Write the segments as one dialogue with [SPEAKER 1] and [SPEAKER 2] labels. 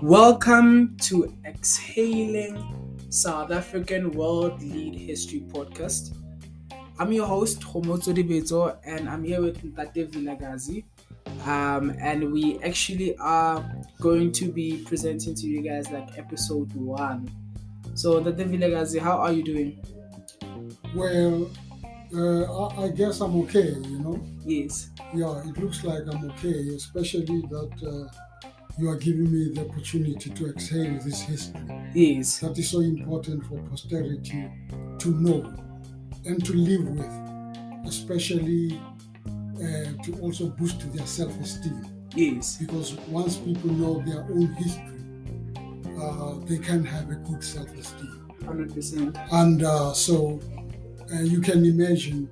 [SPEAKER 1] Welcome to Exhaling South African World Lead History Podcast. I'm your host, Homotso Dibezo, and I'm here with Ntate Vilagazi. And we actually are going to be presenting to you guys like episode 1. So, Ntate Vilagazi, how are you doing?
[SPEAKER 2] Well, I guess I'm okay,
[SPEAKER 1] Yes.
[SPEAKER 2] Yeah, it looks like I'm okay, especially that you are giving me the opportunity to exhale this history.
[SPEAKER 1] Yes.
[SPEAKER 2] That is so important for posterity to know and to live with, especially to also boost their self-esteem.
[SPEAKER 1] Yes.
[SPEAKER 2] Because once people know their own history, they can have a good self-esteem.
[SPEAKER 1] 100%.
[SPEAKER 2] And so you can imagine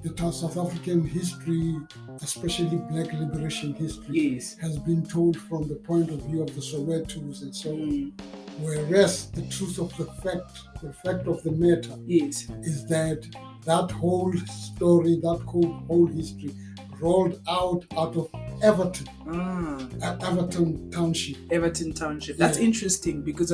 [SPEAKER 2] the South African history, especially Black liberation history,
[SPEAKER 1] Yes.
[SPEAKER 2] has been told from the point of view of the Sowetos and so on. Whereas the truth of the fact of the matter
[SPEAKER 1] Yes.
[SPEAKER 2] is that whole story, that whole history rolled out of Evaton. Evaton Township.
[SPEAKER 1] Evaton Township. That's
[SPEAKER 2] Yeah.
[SPEAKER 1] interesting because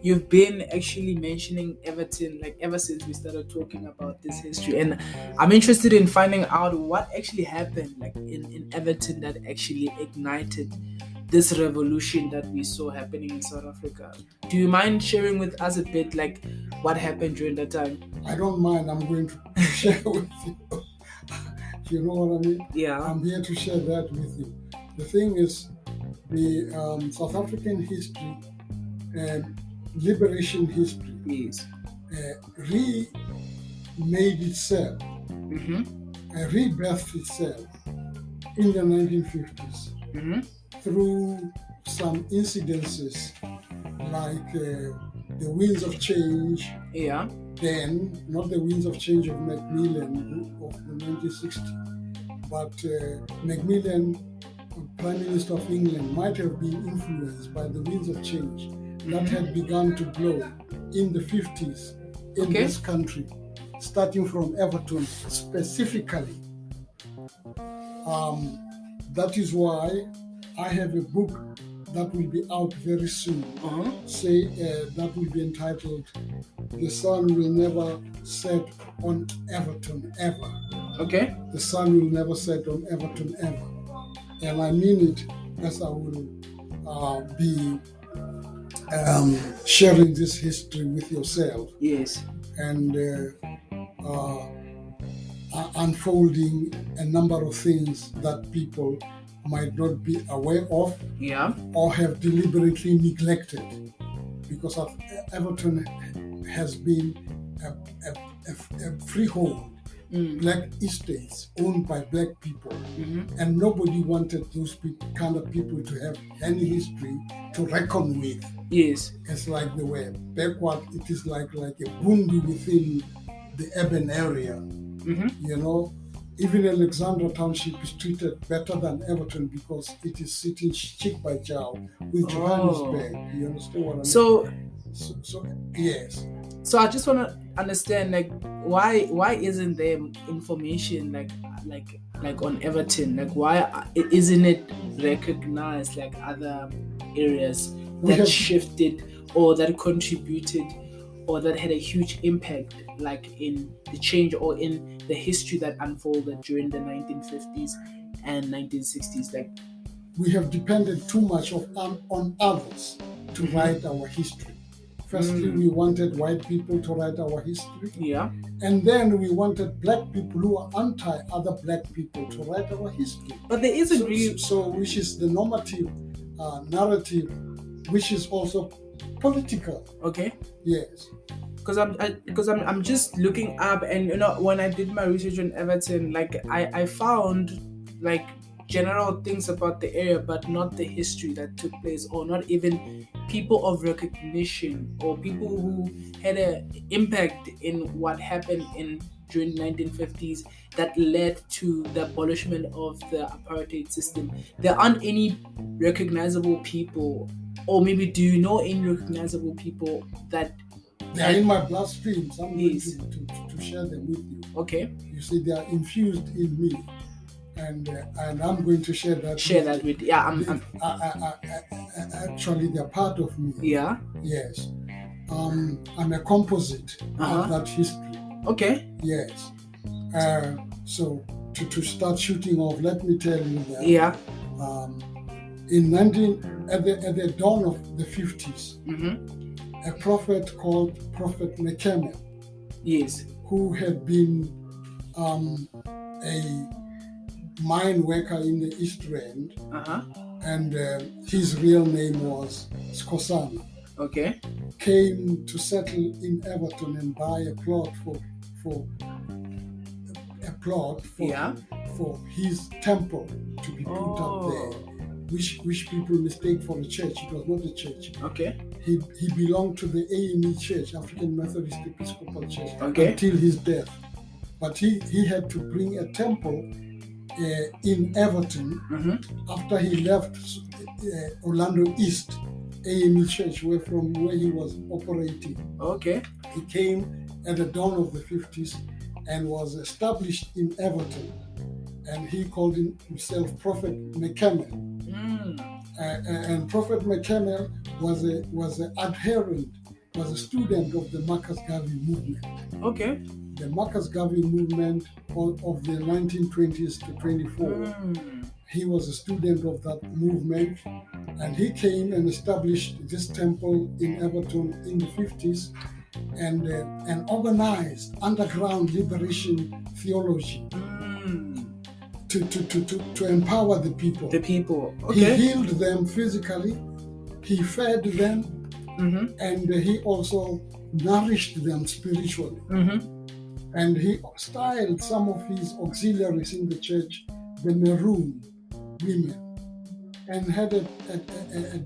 [SPEAKER 1] you've been actually mentioning Evaton like ever since we started talking about this history, and I'm interested in finding out what actually happened like in Evaton that actually ignited this revolution that we saw happening in South Africa. Do you mind sharing with us a bit like what happened during that time?
[SPEAKER 2] I don't mind. I'm going to share with you. You know what I mean?
[SPEAKER 1] Yeah.
[SPEAKER 2] I'm here to share that with you. The thing is, the South African history and liberation history
[SPEAKER 1] Yes.
[SPEAKER 2] remade itself, rebirthed itself in the 1950s through some incidences like the winds of change.
[SPEAKER 1] Yeah.
[SPEAKER 2] Then, not the winds of change of Macmillan of the 1960s, but Macmillan, Prime Minister of England, might have been influenced by the winds of change that had begun to blow in the 50s in this country, starting from Evaton specifically. That is why I have a book that will be out very soon. That will be entitled "The Sun Will Never Set on Evaton Ever."
[SPEAKER 1] Okay.
[SPEAKER 2] The sun will never set on Evaton ever, and I mean it, as I will be sharing this history with yourself.
[SPEAKER 1] Yes.
[SPEAKER 2] And unfolding a number of things that people might not be aware of, or have deliberately neglected, because Evaton has been a freehold, black estates owned by black people, and nobody wanted those kind of people to have any history to reckon with.
[SPEAKER 1] Yes.
[SPEAKER 2] It's like they were backward. It is like a bundu within the urban area. Even Alexandra Township is treated better than Evaton because it is sitting cheek by jowl with Johannesburg. You understand what I mean? So yes.
[SPEAKER 1] So I just want to understand, like, why isn't there information like on Evaton? Like, why isn't it recognized like other areas that shifted or that contributed or that had a huge impact, like in the change or in the history that unfolded during the 1950s and 1960s? Like,
[SPEAKER 2] we have depended too much on others to write our history. Firstly, we wanted white people to write our history.
[SPEAKER 1] Yeah.
[SPEAKER 2] And then we wanted black people who are anti-other black people to write our history.
[SPEAKER 1] But there isn't really...
[SPEAKER 2] So which is the normative narrative, which is also political.
[SPEAKER 1] Okay.
[SPEAKER 2] Yes.
[SPEAKER 1] Because I'm just looking up, and when I did my research on Evaton, like I found like general things about the area, but not the history that took place, or not even people of recognition or people who had an impact in what happened during the 1950s that led to the abolishment of the apartheid system. There aren't any recognizable people, or maybe do you know any recognizable people that
[SPEAKER 2] they are in my bloodstream? So I'm going to share them with you.
[SPEAKER 1] Okay.
[SPEAKER 2] You see, they are infused in me. and I'm going to share that.
[SPEAKER 1] With
[SPEAKER 2] actually, they're part of me.
[SPEAKER 1] Yeah.
[SPEAKER 2] Yes. I'm a composite of that history.
[SPEAKER 1] Okay.
[SPEAKER 2] Yes. So to start shooting off, let me tell you that.
[SPEAKER 1] Yeah.
[SPEAKER 2] At the dawn of the 50s, a prophet called Prophet Mekeme,
[SPEAKER 1] yes,
[SPEAKER 2] who had been a mine worker in the East Rand, and his real name was Skosana.
[SPEAKER 1] Okay.
[SPEAKER 2] Came to settle in Evaton and buy a plot for his temple to be put up there, which people mistake for a church. It was not a church.
[SPEAKER 1] Okay.
[SPEAKER 2] He belonged to the AME Church, African Methodist Episcopal Church, until his death. But he had to bring a temple in Everton after he left Orlando East AME Church, where he was operating.
[SPEAKER 1] Okay.
[SPEAKER 2] He came at the dawn of the 50s and was established in Everton, and he called himself Prophet Mekeme. And Prophet Mekeme was a student of the Marcus Garvey movement.
[SPEAKER 1] Okay.
[SPEAKER 2] The Marcus Garvey movement of the 1920s to 24. He was a student of that movement, and he came and established this temple in Everton in the 50s and organized underground liberation theology to empower the people.
[SPEAKER 1] Okay.
[SPEAKER 2] He healed them physically, he fed them, and he also nourished them spiritually. And he styled some of his auxiliaries in the church the Maroon women, and had a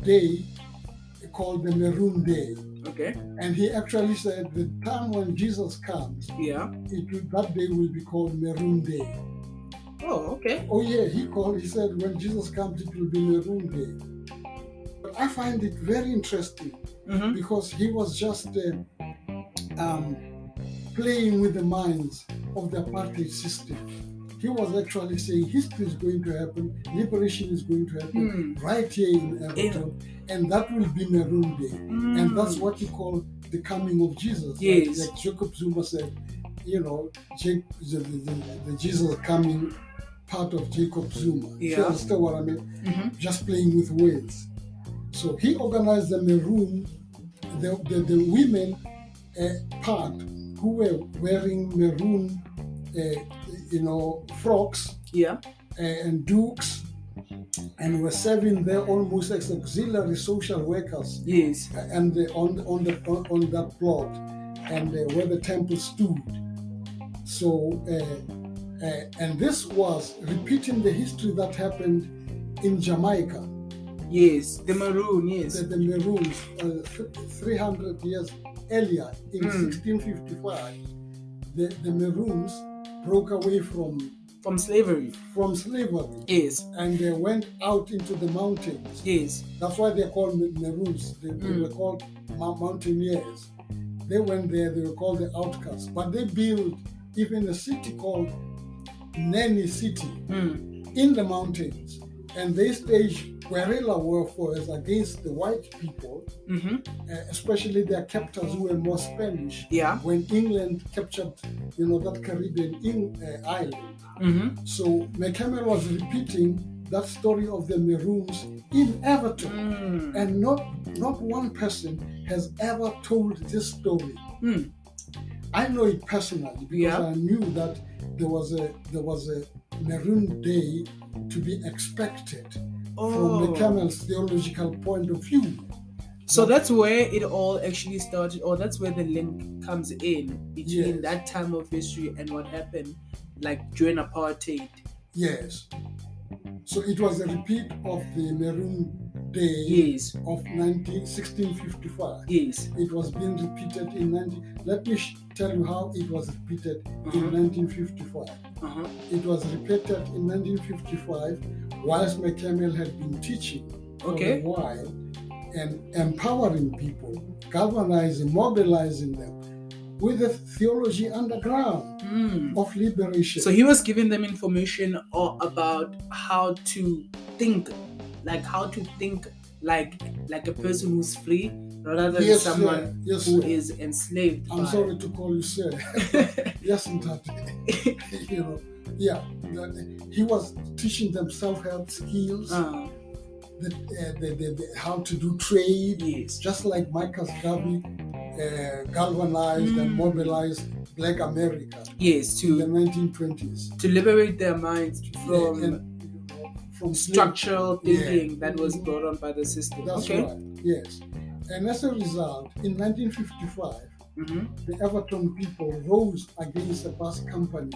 [SPEAKER 2] day called the Maroon Day.
[SPEAKER 1] Okay.
[SPEAKER 2] And he actually said the time when Jesus comes, that day will be called Maroon Day.
[SPEAKER 1] Oh, okay.
[SPEAKER 2] Oh yeah, he said when Jesus comes it will be Maroon Day. But I find it very interesting because he was just playing with the minds of the apartheid system. He was actually saying history is going to happen, liberation is going to happen right here in Everton, and that will be Maroon Day. And that's what he called the coming of Jesus.
[SPEAKER 1] Yes.
[SPEAKER 2] Like Jacob Zuma said, the Jesus coming part of Jacob Zuma.
[SPEAKER 1] Yeah.
[SPEAKER 2] You understand what I mean? Just playing with words. So he organized the Maroon, the women part who were wearing maroon frocks and dukes, and were serving there almost as auxiliary social workers.
[SPEAKER 1] Yes.
[SPEAKER 2] And on that plot, and where the temple stood. So and this was repeating the history that happened in Jamaica.
[SPEAKER 1] Yes, the Maroon. Yes,
[SPEAKER 2] the Maroons 300 years earlier in 1655. The Maroons broke away from
[SPEAKER 1] slavery. Yes.
[SPEAKER 2] And they went out into the mountains.
[SPEAKER 1] Yes.
[SPEAKER 2] That's why they're called Maroons. They were called mountaineers. They went there, they were called the outcasts. But they built even a city called Nene City in the mountains. And they staged guerrilla warfare against the white people, especially their captors who were more Spanish.
[SPEAKER 1] Yeah.
[SPEAKER 2] When England captured, that Caribbean island. So Mekeme was repeating that story of the Maroons in Everton, and not one person has ever told this story. I know it personally because I knew that there was a Maroon Day to be expected from Mekeme's theological point of view.
[SPEAKER 1] So that's where it all actually started, or that's where the link comes in between that time of history and what happened, like during apartheid.
[SPEAKER 2] Yes. So it was a repeat of the Maroon Day of 1655.
[SPEAKER 1] Yes.
[SPEAKER 2] It was being repeated in Let me tell you how it was repeated in 1955. It was repeated in 1955 whilst Mekeme had been teaching for a while and empowering people, galvanizing, mobilizing them. with the theology underground of liberation.
[SPEAKER 1] So he was giving them information about how to think, like a person who's free rather than someone who is enslaved.
[SPEAKER 2] I'm sorry to call you sir. Yes, that he was teaching them self-help skills. How to do trade, just like Marcus Garvey galvanized and mobilized Black America in the 1920s
[SPEAKER 1] to liberate their minds from structural thinking that was brought on by the system.
[SPEAKER 2] That's right, yes. And as a result, in 1955, the Evaton people rose against a bus company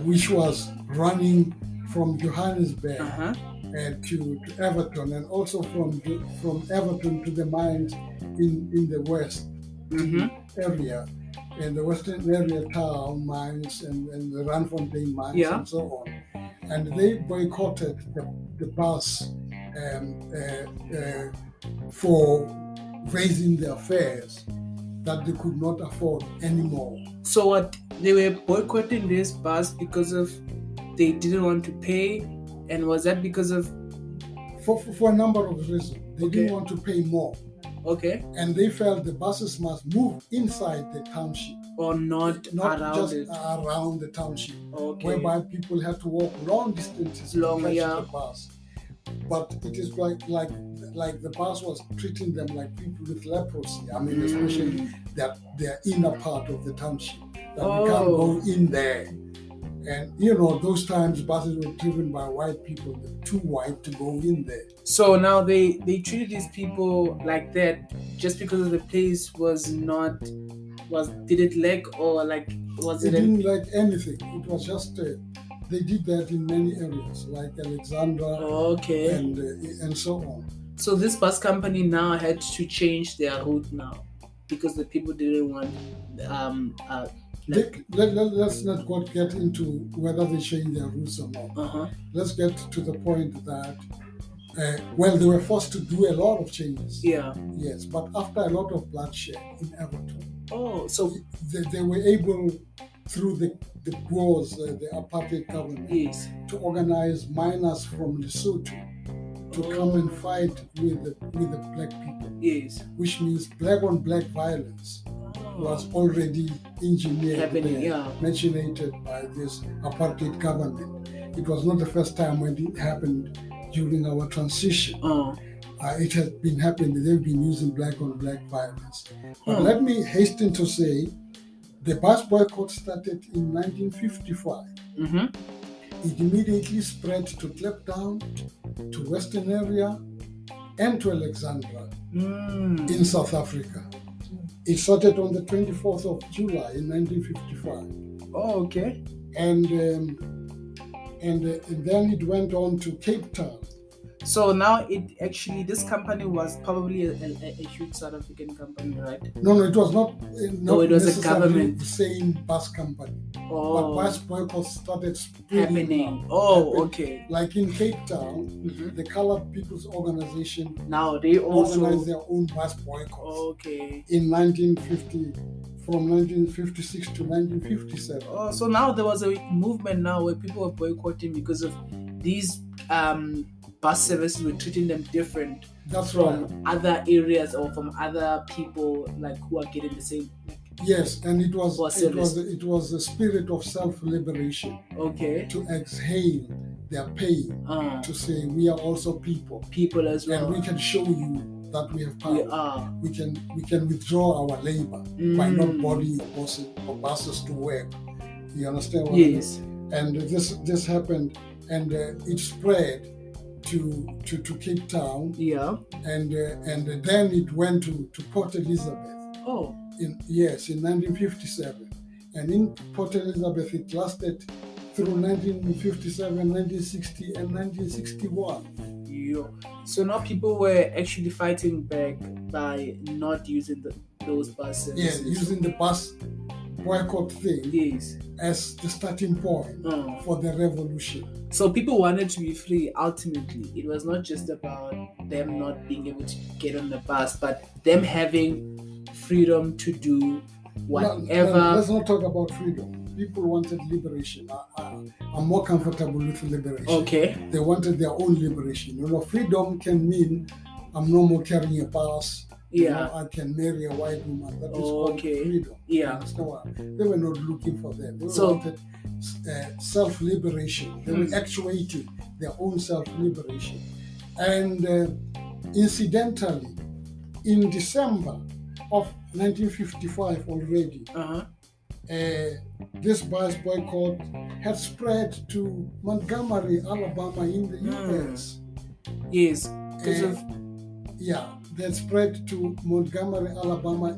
[SPEAKER 2] which was running from Johannesburg to Evaton, and also from Evaton to the mines in the west area, and the western area town mines and the Randfontein mines and so on. And they boycotted the bus for raising their fares that they could not afford anymore.
[SPEAKER 1] So what, they were boycotting this bus because of they didn't want to pay, and was that because of
[SPEAKER 2] for a number of reasons? They didn't want to pay more.
[SPEAKER 1] Okay.
[SPEAKER 2] And they felt the buses must move inside the township,
[SPEAKER 1] or not around
[SPEAKER 2] just
[SPEAKER 1] it.
[SPEAKER 2] Around the township.
[SPEAKER 1] Okay.
[SPEAKER 2] Whereby people had to walk long distances to catch the bus. But it is like the bus was treating them like people with leprosy. I mean, especially that their inner part of the township, that we can't go in there. And those times buses were driven by white people, too white to go in there.
[SPEAKER 1] So now they treated these people like that just because the place did it lack, or like was it?
[SPEAKER 2] It didn't lack anything. It was just they did that in many areas, like Alexandra, and so on.
[SPEAKER 1] So this bus company now had to change their route now because the people didn't want.
[SPEAKER 2] Let's not get into whether they changed their routes or not. Let's get to the point that they were forced to do a lot of changes.
[SPEAKER 1] Yeah.
[SPEAKER 2] Yes, but after a lot of bloodshed in Evaton.
[SPEAKER 1] Oh, so
[SPEAKER 2] they were able, through the Boers, the apartheid government, to organize miners from Lesotho to come and fight with the black people.
[SPEAKER 1] Yes.
[SPEAKER 2] Which means black on black violence was already engineered, machinated by this apartheid government. It was not the first time when it happened during our transition. It has been happening. They've been using black on black violence. But let me hasten to say, the bus boycott started in 1955. It immediately spread to Kliptown, to Western area, and to Alexandra in South Africa. It started on the 24th of July in 1955.
[SPEAKER 1] Oh, okay.
[SPEAKER 2] And then it went on to Cape Town.
[SPEAKER 1] So now this company was probably a huge South African company, right?
[SPEAKER 2] No, it was not.
[SPEAKER 1] It was a government.
[SPEAKER 2] The same bus company. But bus boycotts started
[SPEAKER 1] happening. Okay.
[SPEAKER 2] Like in Cape Town, the Colored People's Organization
[SPEAKER 1] now they also
[SPEAKER 2] organized their own bus boycotts.
[SPEAKER 1] Okay.
[SPEAKER 2] In 1950, from 1956 to 1957.
[SPEAKER 1] Oh, so now there was a movement now where people were boycotting because of these bus services were treating them different from other areas or from other people like who are getting the same.
[SPEAKER 2] Yes, and it was a spirit of self-liberation.
[SPEAKER 1] Okay.
[SPEAKER 2] To exhale their pain, to say we are also people.
[SPEAKER 1] People as well.
[SPEAKER 2] And we can show you that we have power. We can withdraw our labor by not boarding buses to work. You understand what I mean? And this happened, and it spread to Cape Town.
[SPEAKER 1] Yeah.
[SPEAKER 2] And then it went to Port Elizabeth.
[SPEAKER 1] Oh.
[SPEAKER 2] In 1957. And in Port Elizabeth it lasted through 1957, 1960 and 1961.
[SPEAKER 1] Yeah. So now people were actually fighting back by not using those buses.
[SPEAKER 2] Yeah, using the bus boycott thing as the starting point for the revolution.
[SPEAKER 1] So people wanted to be free ultimately. It was not just about them not being able to get on the bus, but them having freedom to do whatever.
[SPEAKER 2] No, let's not talk about freedom. People wanted liberation. I'm more comfortable with liberation.
[SPEAKER 1] Okay.
[SPEAKER 2] They wanted their own liberation. Freedom can mean I'm no more carrying a pass. I can marry a white woman. That is called freedom.
[SPEAKER 1] Yeah.
[SPEAKER 2] They were not looking for that. They wanted self-liberation. They were actuating their own self-liberation. And incidentally, in December of 1955 already, this bus boycott had spread to Montgomery, Alabama in the U.S.
[SPEAKER 1] Yes, because
[SPEAKER 2] they had spread to Montgomery, Alabama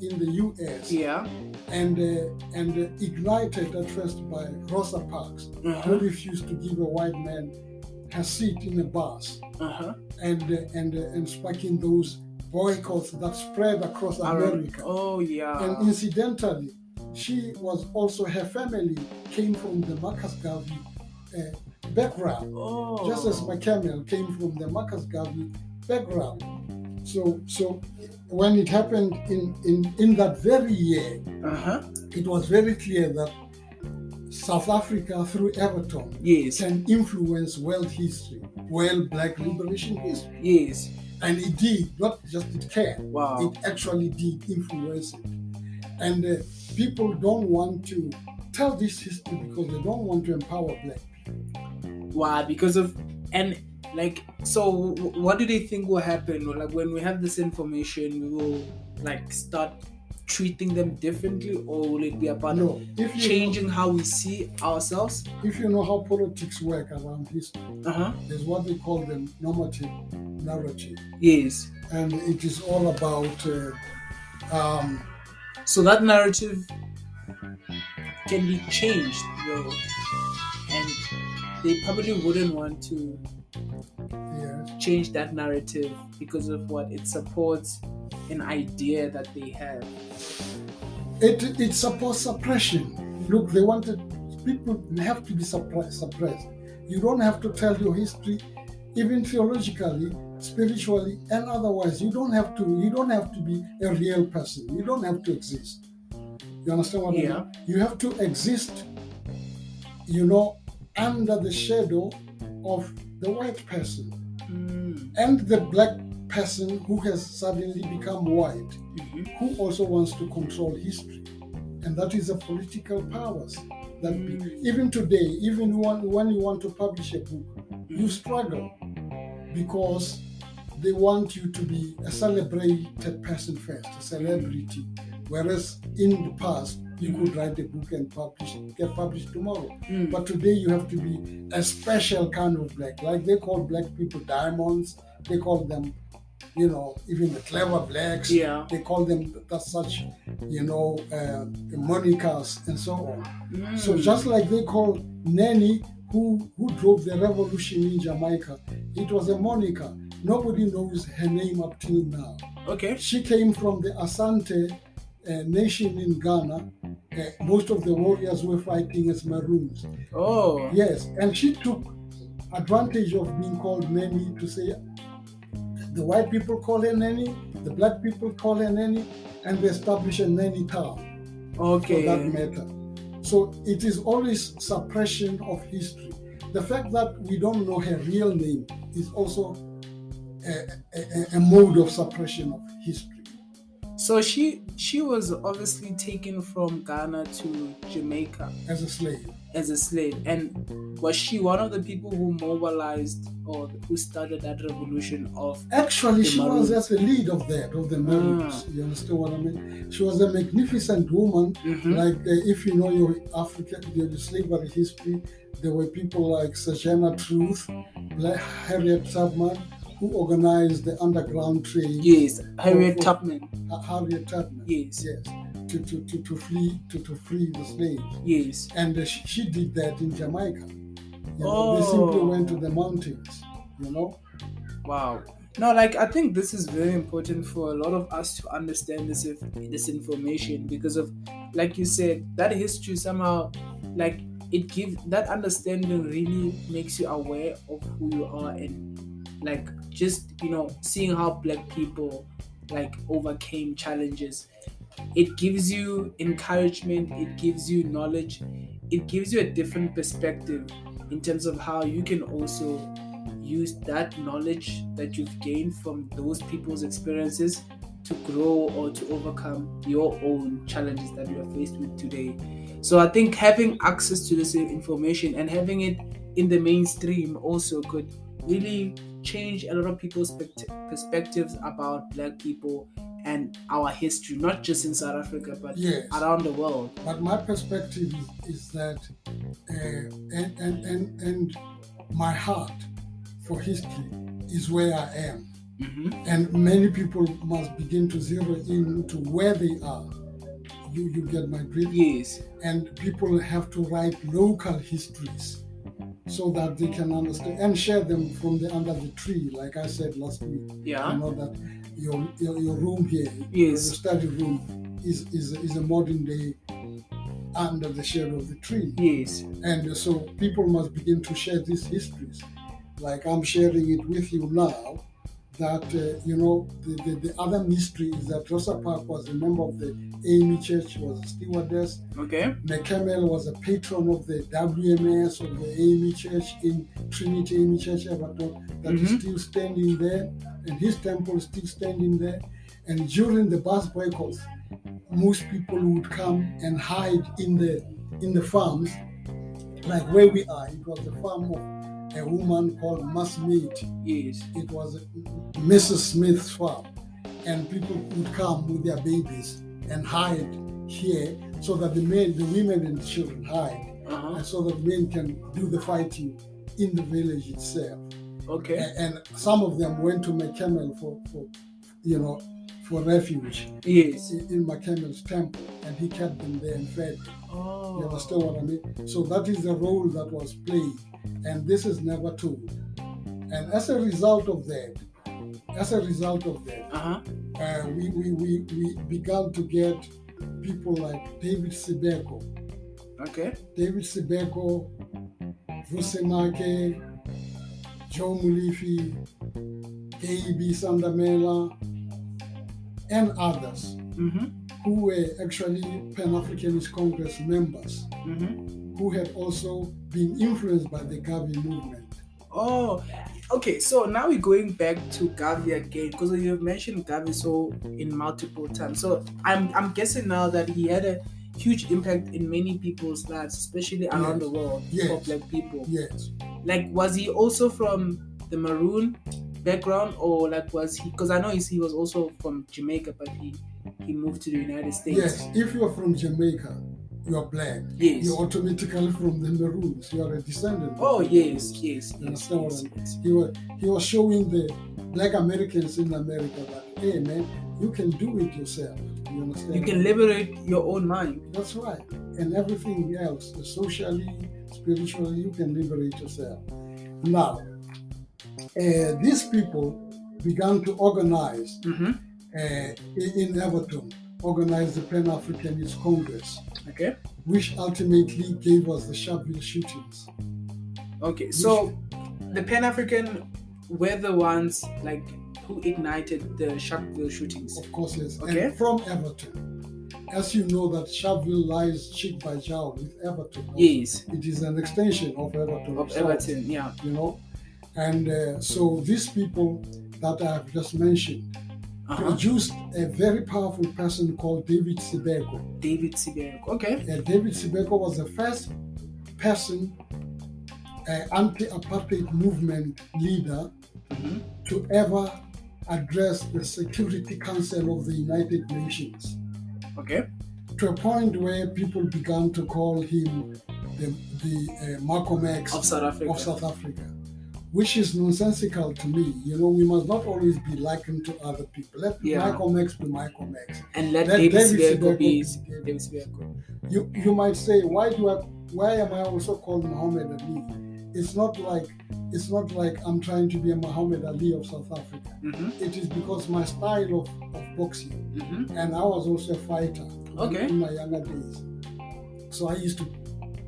[SPEAKER 2] in the U.S.
[SPEAKER 1] Yeah.
[SPEAKER 2] And ignited at first by Rosa Parks, who refused to give a white man a seat in a bus, and sparking those boycotts that spread across America.
[SPEAKER 1] Oh yeah.
[SPEAKER 2] And incidentally, her family came from the Marcus Garvey background, just as McCamill came from the Marcus Garvey background. So when it happened in that very year, it was very clear that South Africa through Evaton can influence world history, world black liberation history.
[SPEAKER 1] Yes.
[SPEAKER 2] And it did, not just it can.
[SPEAKER 1] Wow.
[SPEAKER 2] It actually did influence it. And people don't want to tell this history because they don't want to empower black people.
[SPEAKER 1] Why? Because of, so what do they think will happen? Like when we have this information, we will start treating them differently, or will it be about changing how we see ourselves?
[SPEAKER 2] If you know how politics work around history, there's what they call the normative narrative.
[SPEAKER 1] Yes.
[SPEAKER 2] And it is all about
[SPEAKER 1] so that narrative can be changed, and they probably wouldn't want to change that narrative because of what it supports, an idea that they have.
[SPEAKER 2] It supports suppression. Look, they wanted people have to be suppressed. You don't have to tell your history, even theologically, spiritually, and otherwise. You don't have to be a real person. You don't have to exist. You understand what I mean? You have to exist, under the shadow of the white person and the black person who has suddenly become white, who also wants to control history. And that is the political powers that even today, even when you want to publish a book, you struggle because they want you to be a celebrated person first, a celebrity. Whereas in the past, you could write a book and get published tomorrow. But today you have to be a special kind of black. Like they call black people diamonds. They call them, even the clever blacks.
[SPEAKER 1] Yeah.
[SPEAKER 2] They call them such, monikers and so on. So just like they call Nanny, who drove the revolution in Jamaica, it was a moniker. Nobody knows her name up till now.
[SPEAKER 1] Okay.
[SPEAKER 2] She came from the Asante nation in Ghana. Most of the warriors were fighting as Maroons.
[SPEAKER 1] Oh.
[SPEAKER 2] Yes, and she took advantage of being called Nanny to say the white people call her Nanny, the black people call her Nanny, and they establish a Nanny town.
[SPEAKER 1] Okay.
[SPEAKER 2] For that matter. So it is always suppression of history. The fact that we don't know her real name is also a mode of suppression of history.
[SPEAKER 1] So she was obviously taken from Ghana to Jamaica
[SPEAKER 2] as a slave.
[SPEAKER 1] And was she one of the people who mobilized or who started that revolution of?
[SPEAKER 2] Actually, she was at the lead of the Maroons. You understand what I mean? She was a magnificent woman. Like if you know your your slavery history, there were people like Sajana Truth, like Harriet Tubman, who organized the underground train.
[SPEAKER 1] Yes, Harriet Tubman.
[SPEAKER 2] Harriet Tubman.
[SPEAKER 1] Yes.
[SPEAKER 2] To free the slaves.
[SPEAKER 1] Yes.
[SPEAKER 2] And she did that in Jamaica. They simply went to the mountains.
[SPEAKER 1] Wow. No, I think this is very important for a lot of us to understand this information because of, like you said, that history somehow, it gives that understanding really makes you aware of who you are and just seeing how black people overcame challenges. it gives you encouragement, it gives you knowledge, it gives you a different perspective in terms of how you can also use that knowledge that you've gained from those people's experiences to grow or to overcome your own challenges that you are faced with today. So I think having access to this information and having it in the mainstream also could really change a lot of people's perspectives about Black people and our history, not just in South Africa, but around the world.
[SPEAKER 2] But my perspective is that, and my heart for history is where I am.
[SPEAKER 1] Mm-hmm.
[SPEAKER 2] And many people must begin to zero in to where they are. You get my drift?
[SPEAKER 1] Yes.
[SPEAKER 2] And people have to write local histories so that they can understand and share them from under the tree, like I said last week.
[SPEAKER 1] Yeah.
[SPEAKER 2] You know that your room here,
[SPEAKER 1] yes,
[SPEAKER 2] your study room is a modern day under the shade of the tree.
[SPEAKER 1] Yes.
[SPEAKER 2] And so people must begin to share these histories. Like I'm sharing it with you now, that, the other mystery is that Rosa Parks was a member of the AME Church, was a stewardess.
[SPEAKER 1] Okay.
[SPEAKER 2] McCamel was a patron of the WMS of the AME Church in Trinity AME Church, Evaton, that is still standing there, and his temple is still standing there. And during the bus boycotts, most people would come and hide in the farms, like where we are. It was the farm of a woman called Mass Maid.
[SPEAKER 1] Yes.
[SPEAKER 2] It was Mrs. Smith's farm, and people would come with their babies and hide here, so that the women and the children hide, and so that men can do the fighting in the village itself.
[SPEAKER 1] Okay.
[SPEAKER 2] And some of them went to McCamel for refuge.
[SPEAKER 1] Yes.
[SPEAKER 2] In McCamel's temple, and he kept them there and fed them.
[SPEAKER 1] Oh.
[SPEAKER 2] You understand what I mean? So that is the role that was played, and this is never told. And as a result of that, we began to get people like David Sibeko.
[SPEAKER 1] Okay.
[SPEAKER 2] David Sibeko, Vusemake, Joe Mulifi, K.E.B. Sandamela, and others who were actually Pan-Africanist Congress members, who had also been influenced by the Gavi movement.
[SPEAKER 1] Oh, okay. So now we're going back to Gavi again, because you have mentioned Gavi so in multiple times. So I'm guessing now that he had a huge impact in many people's lives, especially around the world, for Black people.
[SPEAKER 2] Yes.
[SPEAKER 1] Like, was he also from the Maroon background, or like was he? Because I know he was also from Jamaica, but he moved to the United States.
[SPEAKER 2] Yes. If you're from Jamaica, you're Black.
[SPEAKER 1] Yes.
[SPEAKER 2] You're automatically from the Maroons. You are a descendant.
[SPEAKER 1] Oh, yes. You
[SPEAKER 2] understand what I mean? He was showing the Black Americans in America that, hey man, you can do it yourself. You understand?
[SPEAKER 1] You can liberate your own mind.
[SPEAKER 2] That's right. And everything else, socially, spiritually, you can liberate yourself. Now, these people began to organize in Evaton, organize the Pan-Africanist Congress, which ultimately gave us the Sharpeville shootings.
[SPEAKER 1] Okay, so the Pan-African were the ones like who ignited the Sharpeville shootings.
[SPEAKER 2] Of course, yes.
[SPEAKER 1] Okay.
[SPEAKER 2] And from Evaton, as you know, that Sharpeville lies cheek by jowl with Evaton.
[SPEAKER 1] Yes.
[SPEAKER 2] It is an extension of Evaton.
[SPEAKER 1] Evaton, yeah.
[SPEAKER 2] You know, and so these people that I have just mentioned produced a very powerful person called David Sibeko.
[SPEAKER 1] David Sibeko, okay.
[SPEAKER 2] David Sibeko was the first person, anti-apartheid movement leader, to ever address the Security Council of the United Nations.
[SPEAKER 1] Okay.
[SPEAKER 2] To a point where people began to call him the Malcolm X
[SPEAKER 1] of South Africa.
[SPEAKER 2] Which is nonsensical to me. You know, we must not always be likened to other people. Let Malcolm X be Malcolm X.
[SPEAKER 1] And let David Sibeko be David Sibeko.
[SPEAKER 2] You might say, why am I also called Muhammad Ali? It's not like I'm trying to be a Muhammad Ali of South Africa. It is because my style of boxing, and I was also a fighter in my younger days. So I used to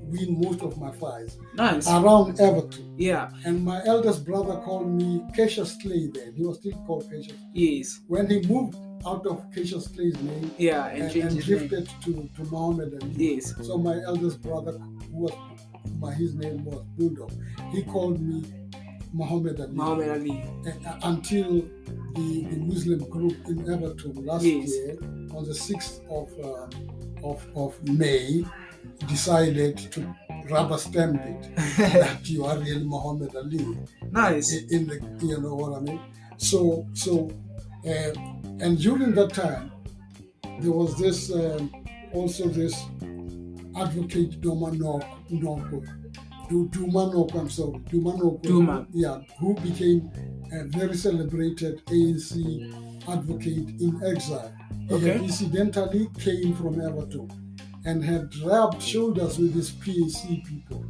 [SPEAKER 2] win most of my fights.
[SPEAKER 1] Nice.
[SPEAKER 2] Around Evaton.
[SPEAKER 1] Yeah.
[SPEAKER 2] And my eldest brother called me Cassius Clay then. He was still called Cassius.
[SPEAKER 1] Yes.
[SPEAKER 2] When he moved out of Cassius Clay's name,
[SPEAKER 1] and
[SPEAKER 2] drifted to Muhammad Ali.
[SPEAKER 1] Yes.
[SPEAKER 2] So my eldest brother, his name was Bulldog, he called me Muhammad Ali. Until the Muslim group in Evaton last year, on the 6th of May, decided to rubber stamp it that you are real Muhammad Ali.
[SPEAKER 1] Nice.
[SPEAKER 2] In the, you know what I mean? So and during that time, there was this also this advocate Duma, yeah, who became a very celebrated ANC advocate in exile. He had incidentally came from Evaton and had rubbed shoulders with his PAC people,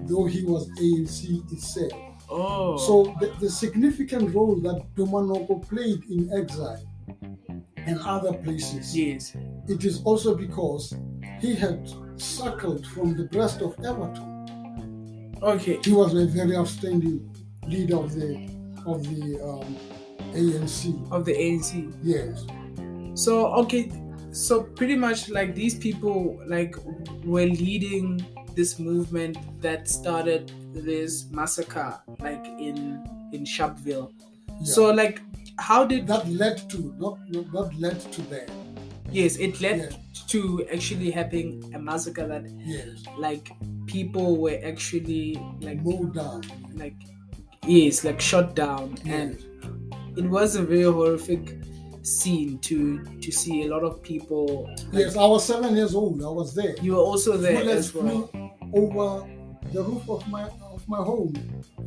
[SPEAKER 2] though he was ANC itself.
[SPEAKER 1] Oh.
[SPEAKER 2] So the significant role that Dumanoko played in exile and other places,
[SPEAKER 1] yes,
[SPEAKER 2] it is also because he had suckled from the breast of Evaton.
[SPEAKER 1] Okay.
[SPEAKER 2] He was a very outstanding leader of the ANC.
[SPEAKER 1] Of the ANC.
[SPEAKER 2] Yes.
[SPEAKER 1] So pretty much like these people like were leading this movement that started this massacre like in Sharpeville. Yeah. So like how did
[SPEAKER 2] that led to not led to that?
[SPEAKER 1] Yes, it led to actually having a massacre that like people were actually like
[SPEAKER 2] mowed down,
[SPEAKER 1] like like shot down, and it was a very horrific scene to see a lot of people.
[SPEAKER 2] Like, yes, I was 7 years old. I was there.
[SPEAKER 1] You were also there as well.
[SPEAKER 2] Flew over the roof of my home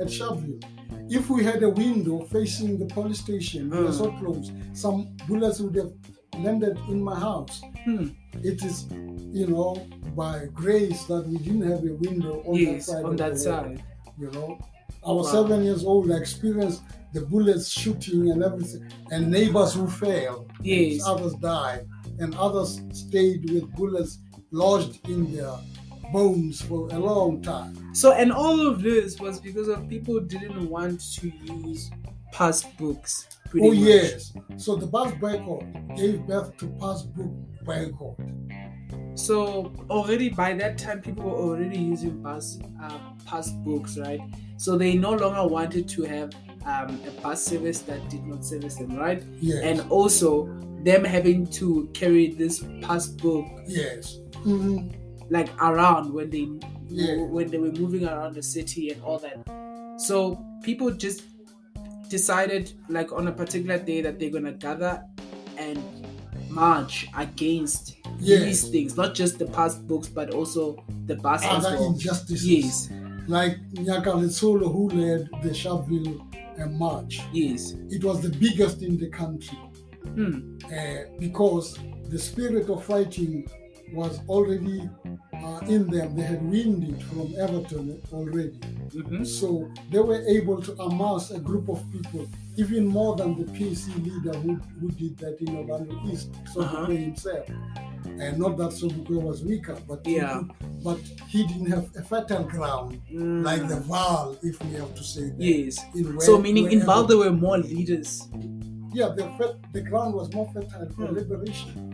[SPEAKER 2] at Sharpeville. If we had a window facing the police station, we were so close, some bullets would have landed in my house. It is, by grace that we didn't have a window on that side. I was 7 years old. I experienced the bullets shooting and everything, and neighbors who fell.
[SPEAKER 1] Yes.
[SPEAKER 2] Others died, and others stayed with bullets lodged in their bones for a long time.
[SPEAKER 1] So, and all of this was because of people didn't want to use passbooks. Much.
[SPEAKER 2] Yes. So the bus boycott gave birth to passbook boycott.
[SPEAKER 1] So already by that time, people were already using passbooks, right? So they no longer wanted to have a bus service that did not service them, right?
[SPEAKER 2] Yes.
[SPEAKER 1] And also them having to carry this passbook.
[SPEAKER 2] Yes.
[SPEAKER 1] Like around when they were moving around the city and all that. So people just decided like on a particular day that they're gonna gather and march against these things, not just the passbooks but also the bus as well.
[SPEAKER 2] Injustices.
[SPEAKER 1] Yes.
[SPEAKER 2] Like Nyaka Solo, who led the Sharpeville march.
[SPEAKER 1] Yes.
[SPEAKER 2] It was the biggest in the country because the spirit of fighting was already in them. They had wind it from Evaton already. So they were able to amass a group of people, even more than the PAC leader who did that in Ovando East, Sobukwe himself. And not that Sobukwe was weaker, but he didn't have a fertile ground like the Val, if we have to say that.
[SPEAKER 1] Yes. So meaning in Val there were more leaders.
[SPEAKER 2] Yeah, the ground was more fertile for liberation.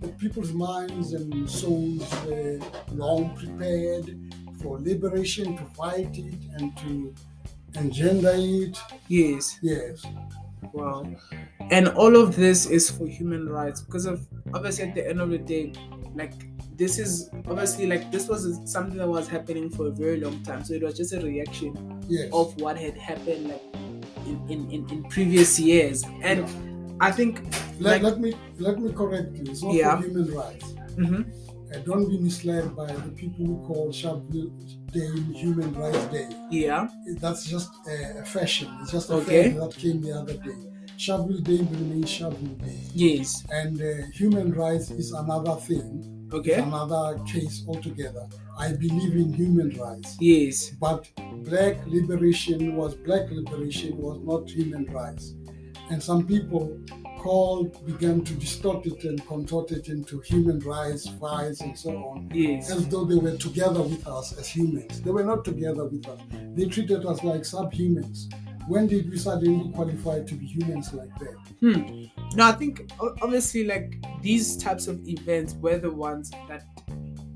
[SPEAKER 2] The people's minds and souls were long prepared for liberation, to fight it and to engender it.
[SPEAKER 1] Yes.
[SPEAKER 2] Yes.
[SPEAKER 1] Wow. And all of this is for human rights, because of obviously at the end of the day, like this is obviously like this was something that was happening for a very long time. So it was just a reaction of what had happened like in previous years. And I think
[SPEAKER 2] let me correct you. It's not for human rights. Don't be misled by the people who call Sharpeville Day Human Rights Day.
[SPEAKER 1] Yeah.
[SPEAKER 2] That's just a fashion. It's just a fashion that came the other day. Sharpeville Day remains Sharpeville Day.
[SPEAKER 1] Yes.
[SPEAKER 2] And human rights is another thing.
[SPEAKER 1] Okay.
[SPEAKER 2] It's another case altogether. I believe in human rights.
[SPEAKER 1] Yes.
[SPEAKER 2] But black liberation was not human rights. And some people began to distort it and contort it into human rights fights and so on,
[SPEAKER 1] yes,
[SPEAKER 2] as though they were together with us as humans. They were not together with us. They treated us like subhumans. When did we suddenly qualify to be humans like that?
[SPEAKER 1] No, I think obviously like these types of events were the ones that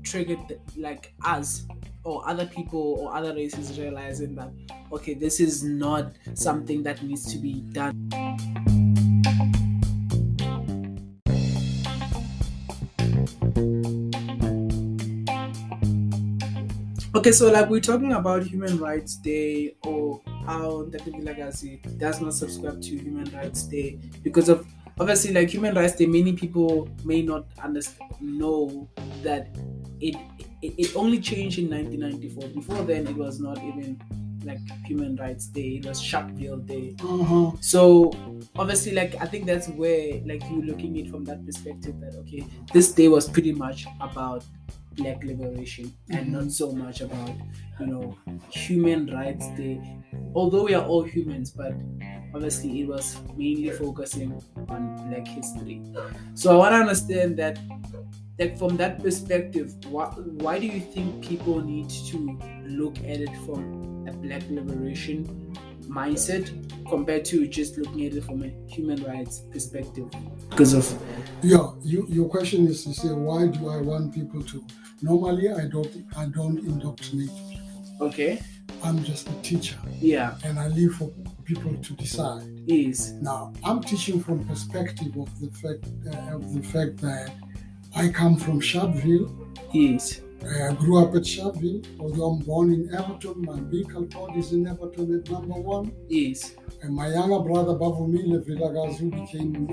[SPEAKER 1] triggered like us or other people or other races realizing that, okay, this is not something that needs to be done. Okay, so like we're talking about Human Rights Day, or how Dr. Vilagazi does not subscribe to Human Rights Day because of obviously like Human Rights Day. Many people may not know that it only changed in 1994. Before then, it was not even like Human Rights Day. It was Sharpeville Day. So obviously, like I think that's where like you're looking at it from that perspective that okay, this day was pretty much about Black liberation and not so much about Human Rights Day. Although we are all humans, but obviously it was mainly focusing on Black history. So I want to understand that, like from that perspective, why do you think people need to look at it from a Black liberation mindset compared to just looking at it from a human rights perspective? Because of
[SPEAKER 2] your question is to say, why do I want people to? Normally, I don't indoctrinate people.
[SPEAKER 1] Okay.
[SPEAKER 2] I'm just a teacher.
[SPEAKER 1] Yeah.
[SPEAKER 2] And I leave for people to decide.
[SPEAKER 1] Yes.
[SPEAKER 2] Now, I'm teaching from perspective of the fact that I come from Sharpeville.
[SPEAKER 1] Yes.
[SPEAKER 2] I grew up at Sharpeville, although I'm born in Evaton. My vehicle code is in Evaton at number 1.
[SPEAKER 1] Yes.
[SPEAKER 2] And my younger brother, Bavumile Vilagazu, became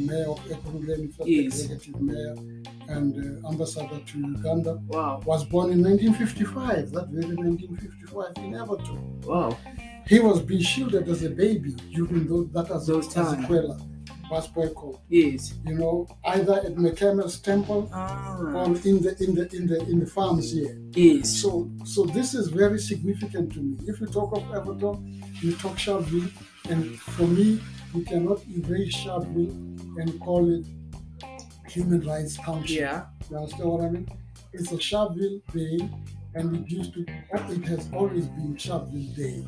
[SPEAKER 2] mayor of Ekurhuleni, first executive mayor and ambassador to Uganda.
[SPEAKER 1] Wow.
[SPEAKER 2] Was born in 1955, that very 1955 in Evaton.
[SPEAKER 1] Wow.
[SPEAKER 2] He was being shielded as a baby during those times.
[SPEAKER 1] Yes.
[SPEAKER 2] Either at McCamel's temple or in the farms here.
[SPEAKER 1] Yes.
[SPEAKER 2] So this is very significant to me. If you talk of Evaton, you talk Sharpeville, and for me, you cannot erase Sharpeville and call it Human Rights Township.
[SPEAKER 1] Yeah.
[SPEAKER 2] You understand what I mean? It's a Sharpeville Day, and it has always been Sharpeville Day,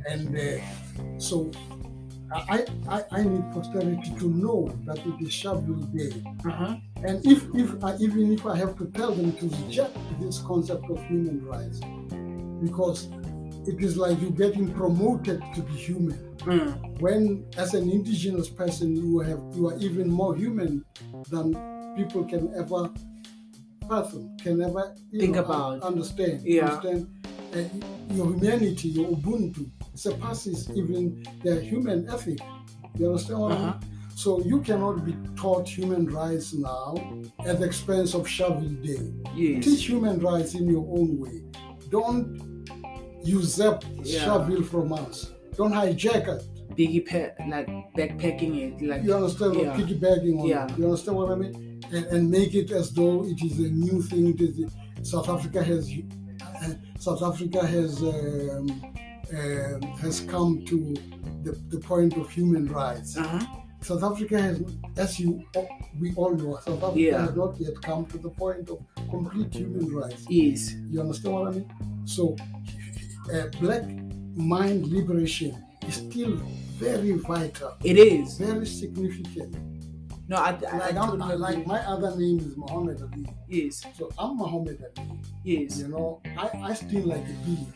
[SPEAKER 2] and so. I need posterity to know that it is Sharpeville Day. And even if I have to tell them to reject this concept of human rights, because it is like you getting promoted to be human. When as an indigenous person you are even more human than people can ever fathom, can ever
[SPEAKER 1] think about,
[SPEAKER 2] understand.
[SPEAKER 1] Yeah.
[SPEAKER 2] Your humanity, your Ubuntu, surpasses even their human ethic. You understand what I mean? So you cannot be taught human rights now at the expense of Sharpeville Day.
[SPEAKER 1] Yes.
[SPEAKER 2] Teach human rights in your own way. Don't usurp Sharpeville from us. Don't hijack it.
[SPEAKER 1] Like backpacking it. Like
[SPEAKER 2] you understand? Or piggybacking on it. You understand what I mean? And make it as though it is a new thing. South Africa has come to the point of human rights. South Africa has, we all know, South Africa has not yet come to the point of complete human rights.
[SPEAKER 1] Yes.
[SPEAKER 2] You understand what I mean? So, Black mind liberation is still very vital.
[SPEAKER 1] It is
[SPEAKER 2] very significant.
[SPEAKER 1] No,
[SPEAKER 2] like my other name is Muhammad Ali.
[SPEAKER 1] Yes.
[SPEAKER 2] So I'm Muhammad Ali.
[SPEAKER 1] Yes.
[SPEAKER 2] I sting like a bee.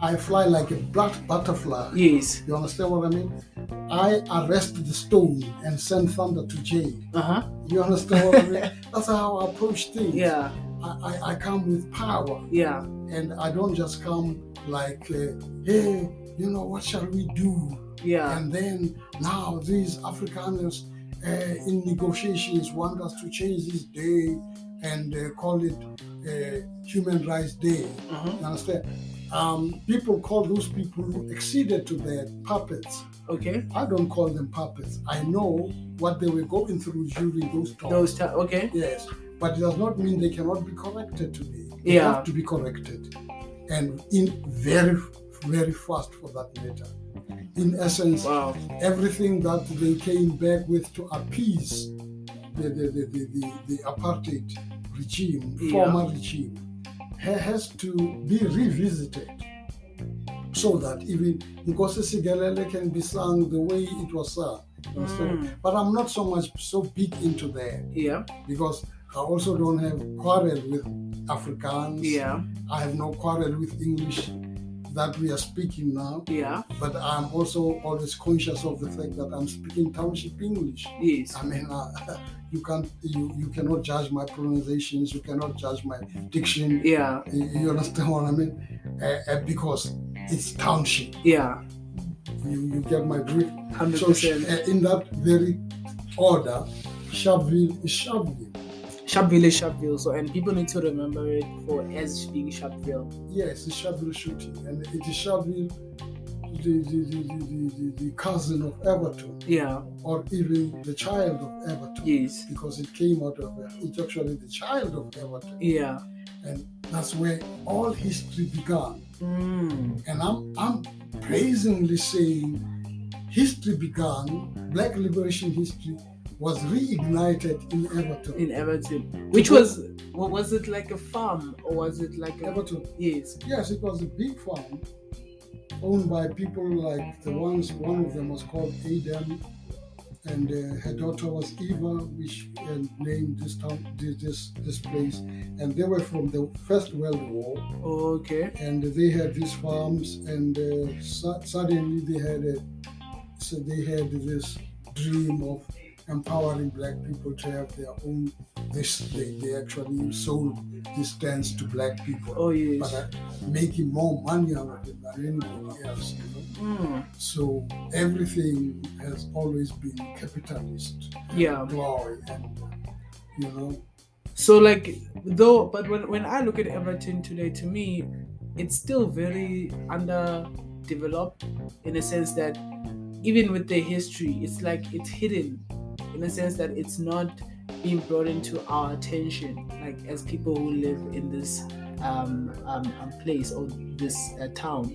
[SPEAKER 2] I fly like a black butterfly.
[SPEAKER 1] Yes.
[SPEAKER 2] You understand what I mean? I arrest the stone and send thunder to jail. You understand what I mean? That's how I approach things.
[SPEAKER 1] Yeah.
[SPEAKER 2] I come with power.
[SPEAKER 1] Yeah.
[SPEAKER 2] And I don't just come like, hey, what shall we do?
[SPEAKER 1] Yeah.
[SPEAKER 2] And then now these Afrikaners in negotiations want us to change this day and call it Human Rights Day. You understand? People call those people who acceded to their puppets.
[SPEAKER 1] Okay.
[SPEAKER 2] I don't call them puppets. I know what they were going through during those times.
[SPEAKER 1] Okay.
[SPEAKER 2] Yes. But it does not mean they cannot be corrected today. They have to be corrected. And in very, very fast for that matter. In essence,
[SPEAKER 1] wow.
[SPEAKER 2] everything that they came back with to appease the apartheid regime, former regime, has to be revisited, so that even Nkosi Sigelele can be sung the way it was sung. But I'm not so big into that.
[SPEAKER 1] Yeah.
[SPEAKER 2] Because I also don't have quarrel with Afrikaans.
[SPEAKER 1] Yeah.
[SPEAKER 2] I have no quarrel with English that we are speaking now.
[SPEAKER 1] Yeah.
[SPEAKER 2] But I'm also always conscious of the fact that I'm speaking township English.
[SPEAKER 1] Yes.
[SPEAKER 2] I mean, you cannot judge my pronunciations. You cannot judge my diction.
[SPEAKER 1] Yeah.
[SPEAKER 2] You understand what I mean? Because it's township.
[SPEAKER 1] Yeah.
[SPEAKER 2] You get my drift.
[SPEAKER 1] 100%.
[SPEAKER 2] So in that very order, Sharpeville is Sharpeville.
[SPEAKER 1] Sharpeville is Sharpeville. So, and people need to remember it for as being Sharpeville.
[SPEAKER 2] Yes, it's Sharpeville shooting, and it is Sharpeville, the cousin of Evaton.
[SPEAKER 1] Yeah.
[SPEAKER 2] Or even the child of Evaton.
[SPEAKER 1] Yes.
[SPEAKER 2] Because it came out of it's actually the child of Evaton.
[SPEAKER 1] Yeah.
[SPEAKER 2] And that's where all history began. And I'm brazenly saying history began, Black liberation history was reignited in Evaton.
[SPEAKER 1] In Evaton. Which was it like a farm or was it like
[SPEAKER 2] Evaton?
[SPEAKER 1] Yes.
[SPEAKER 2] Yes, it was a big farm owned by people like one of them was called Adam, and her daughter was Eva, which named this town, this place, and they were from the First World War.
[SPEAKER 1] Oh, okay.
[SPEAKER 2] And they had these farms, and suddenly they had this dream of empowering Black people to have their own. They actually sold this dance to Black people.
[SPEAKER 1] Oh yes.
[SPEAKER 2] But making more money out of it than anybody else, So everything has always been capitalist.
[SPEAKER 1] Yeah.
[SPEAKER 2] Glory and
[SPEAKER 1] So but when I look at Evaton today, to me, it's still very underdeveloped in a sense that even with the history, it's like it's hidden in a sense that it's not being brought into our attention, like as people who live in this place or this town,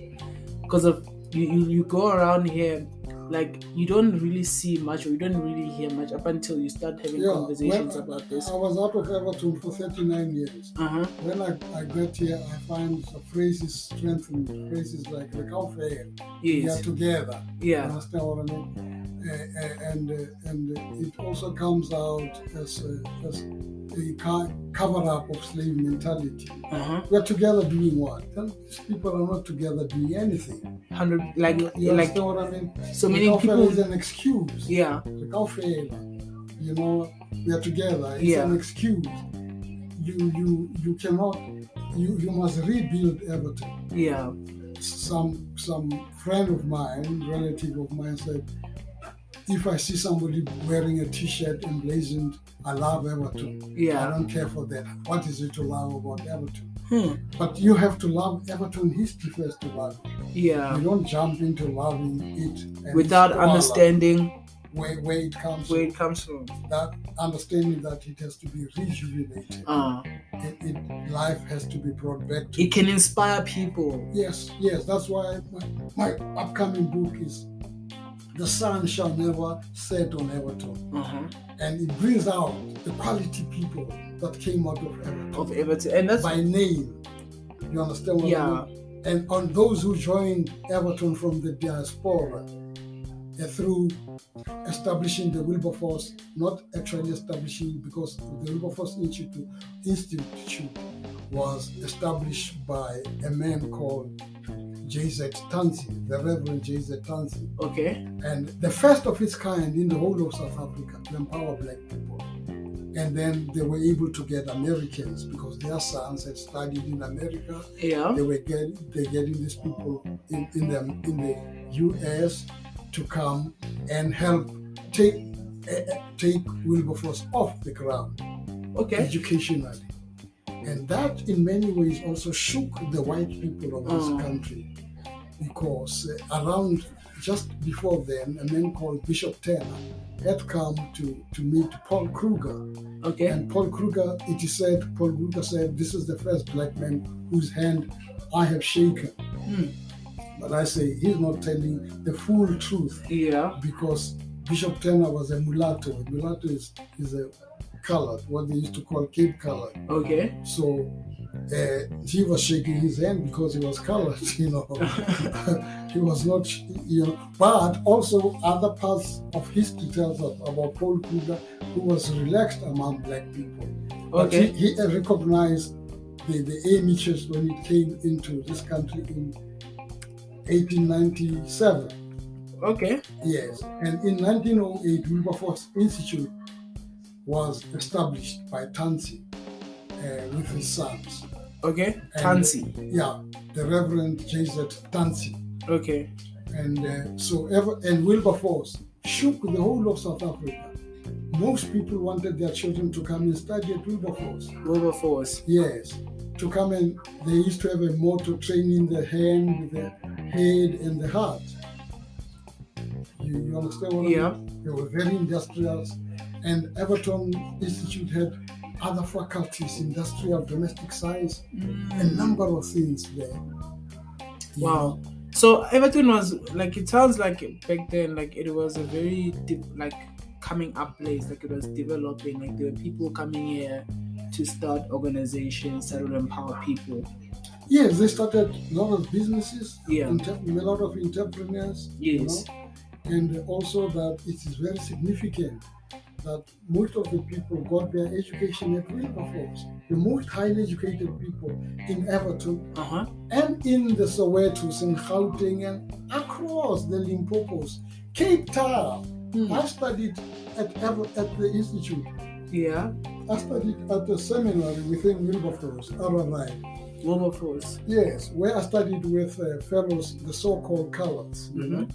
[SPEAKER 1] because of you go around here, like you don't really see much or you don't really hear much up until you start having conversations about this.
[SPEAKER 2] I was out of Evaton for 39 years. When I got here, I find the phrases strengthened, phrases like "how fair," we are together.
[SPEAKER 1] Yeah.
[SPEAKER 2] You understand what I mean? And it also comes out as a cover-up of slave mentality. We're together doing what? These people are not together doing anything.
[SPEAKER 1] You
[SPEAKER 2] understand what I mean?
[SPEAKER 1] So many people
[SPEAKER 2] is an excuse.
[SPEAKER 1] Yeah.
[SPEAKER 2] How fair, we are together. It's an excuse. You cannot. You must rebuild Evaton.
[SPEAKER 1] Yeah.
[SPEAKER 2] Some friend of mine, relative of mine, said, if I see somebody wearing a T-shirt emblazoned, I love Evaton.
[SPEAKER 1] Yeah.
[SPEAKER 2] I don't care for that. What is it to love about Evaton? But you have to love Evaton history first to love it.
[SPEAKER 1] Yeah.
[SPEAKER 2] You don't jump into loving it
[SPEAKER 1] without understanding
[SPEAKER 2] where it comes
[SPEAKER 1] from.
[SPEAKER 2] That understanding that it has to be rejuvenated. Life has to be brought back to
[SPEAKER 1] it. Can inspire people.
[SPEAKER 2] Yes. That's why my upcoming book is The Sun Shall Never Set on Evaton. And it brings out the quality people that came out of Evaton.
[SPEAKER 1] And that's
[SPEAKER 2] by name. You understand what I mean? And on those who joined Evaton from the diaspora, through establishing the Wilberforce, not actually establishing, because the Wilberforce Institute was established by a man called J.Z. Tanzi, the Reverend J.Z. Tanzi.
[SPEAKER 1] Okay.
[SPEAKER 2] And the first of its kind in the whole of South Africa to empower Black people. And then they were able to get Americans because their sons had studied in America.
[SPEAKER 1] Yeah.
[SPEAKER 2] They're getting these people in the U.S. to come and help take Wilberforce off the ground.
[SPEAKER 1] Okay.
[SPEAKER 2] Educationally. And that in many ways also shook the white people of this country, because around just before then, a man called Bishop Turner had come to meet Paul Kruger.
[SPEAKER 1] Okay.
[SPEAKER 2] And Paul Kruger said, this is the first Black man whose hand I have shaken. But I say he's not telling the full truth.
[SPEAKER 1] Yeah.
[SPEAKER 2] Because Bishop Turner was a mulatto. A mulatto is a colored, what they used to call Cape colored.
[SPEAKER 1] Okay.
[SPEAKER 2] So he was shaking his hand because he was colored, you know. He was not, you know. But also other parts of history tells us about Paul Kruger, who was relaxed among black people.
[SPEAKER 1] Okay.
[SPEAKER 2] But he recognized the Amish when it came into this country in 1897.
[SPEAKER 1] Okay.
[SPEAKER 2] Yes. And in 1908, Wilberforce Institute was established by Tansey with his sons.
[SPEAKER 1] Okay. Tansey.
[SPEAKER 2] Yeah, the Reverend J.Z. Tansey.
[SPEAKER 1] Okay.
[SPEAKER 2] And and Wilberforce shook the whole of South Africa. Most people wanted their children to come and study at Wilberforce.
[SPEAKER 1] Wilberforce.
[SPEAKER 2] Yes. To come and they used to have a motto: training the hand with the head and the heart. You understand what I mean? They were very industrious. And Evaton Institute had other faculties, industrial, domestic science, a number of things there.
[SPEAKER 1] Wow. So Evaton was like, it sounds like back then, like it was a very deep, like coming up place, like it was developing, like there were people coming here to start organizations that would empower people.
[SPEAKER 2] Yes, they started a lot of businesses,
[SPEAKER 1] a
[SPEAKER 2] lot of entrepreneurs.
[SPEAKER 1] Yes.
[SPEAKER 2] You know? And also that it is very significant that most of the people got their education at Wilberforce. The most highly educated people in Evaton and in the Sowetos and Gauteng and across the Limpopos, Cape Town. I studied at the Institute.
[SPEAKER 1] Yeah.
[SPEAKER 2] I studied at the seminary within Wilberforce, RRI.
[SPEAKER 1] Wilberforce.
[SPEAKER 2] Yes, where I studied with fellows, the so-called colors. You know?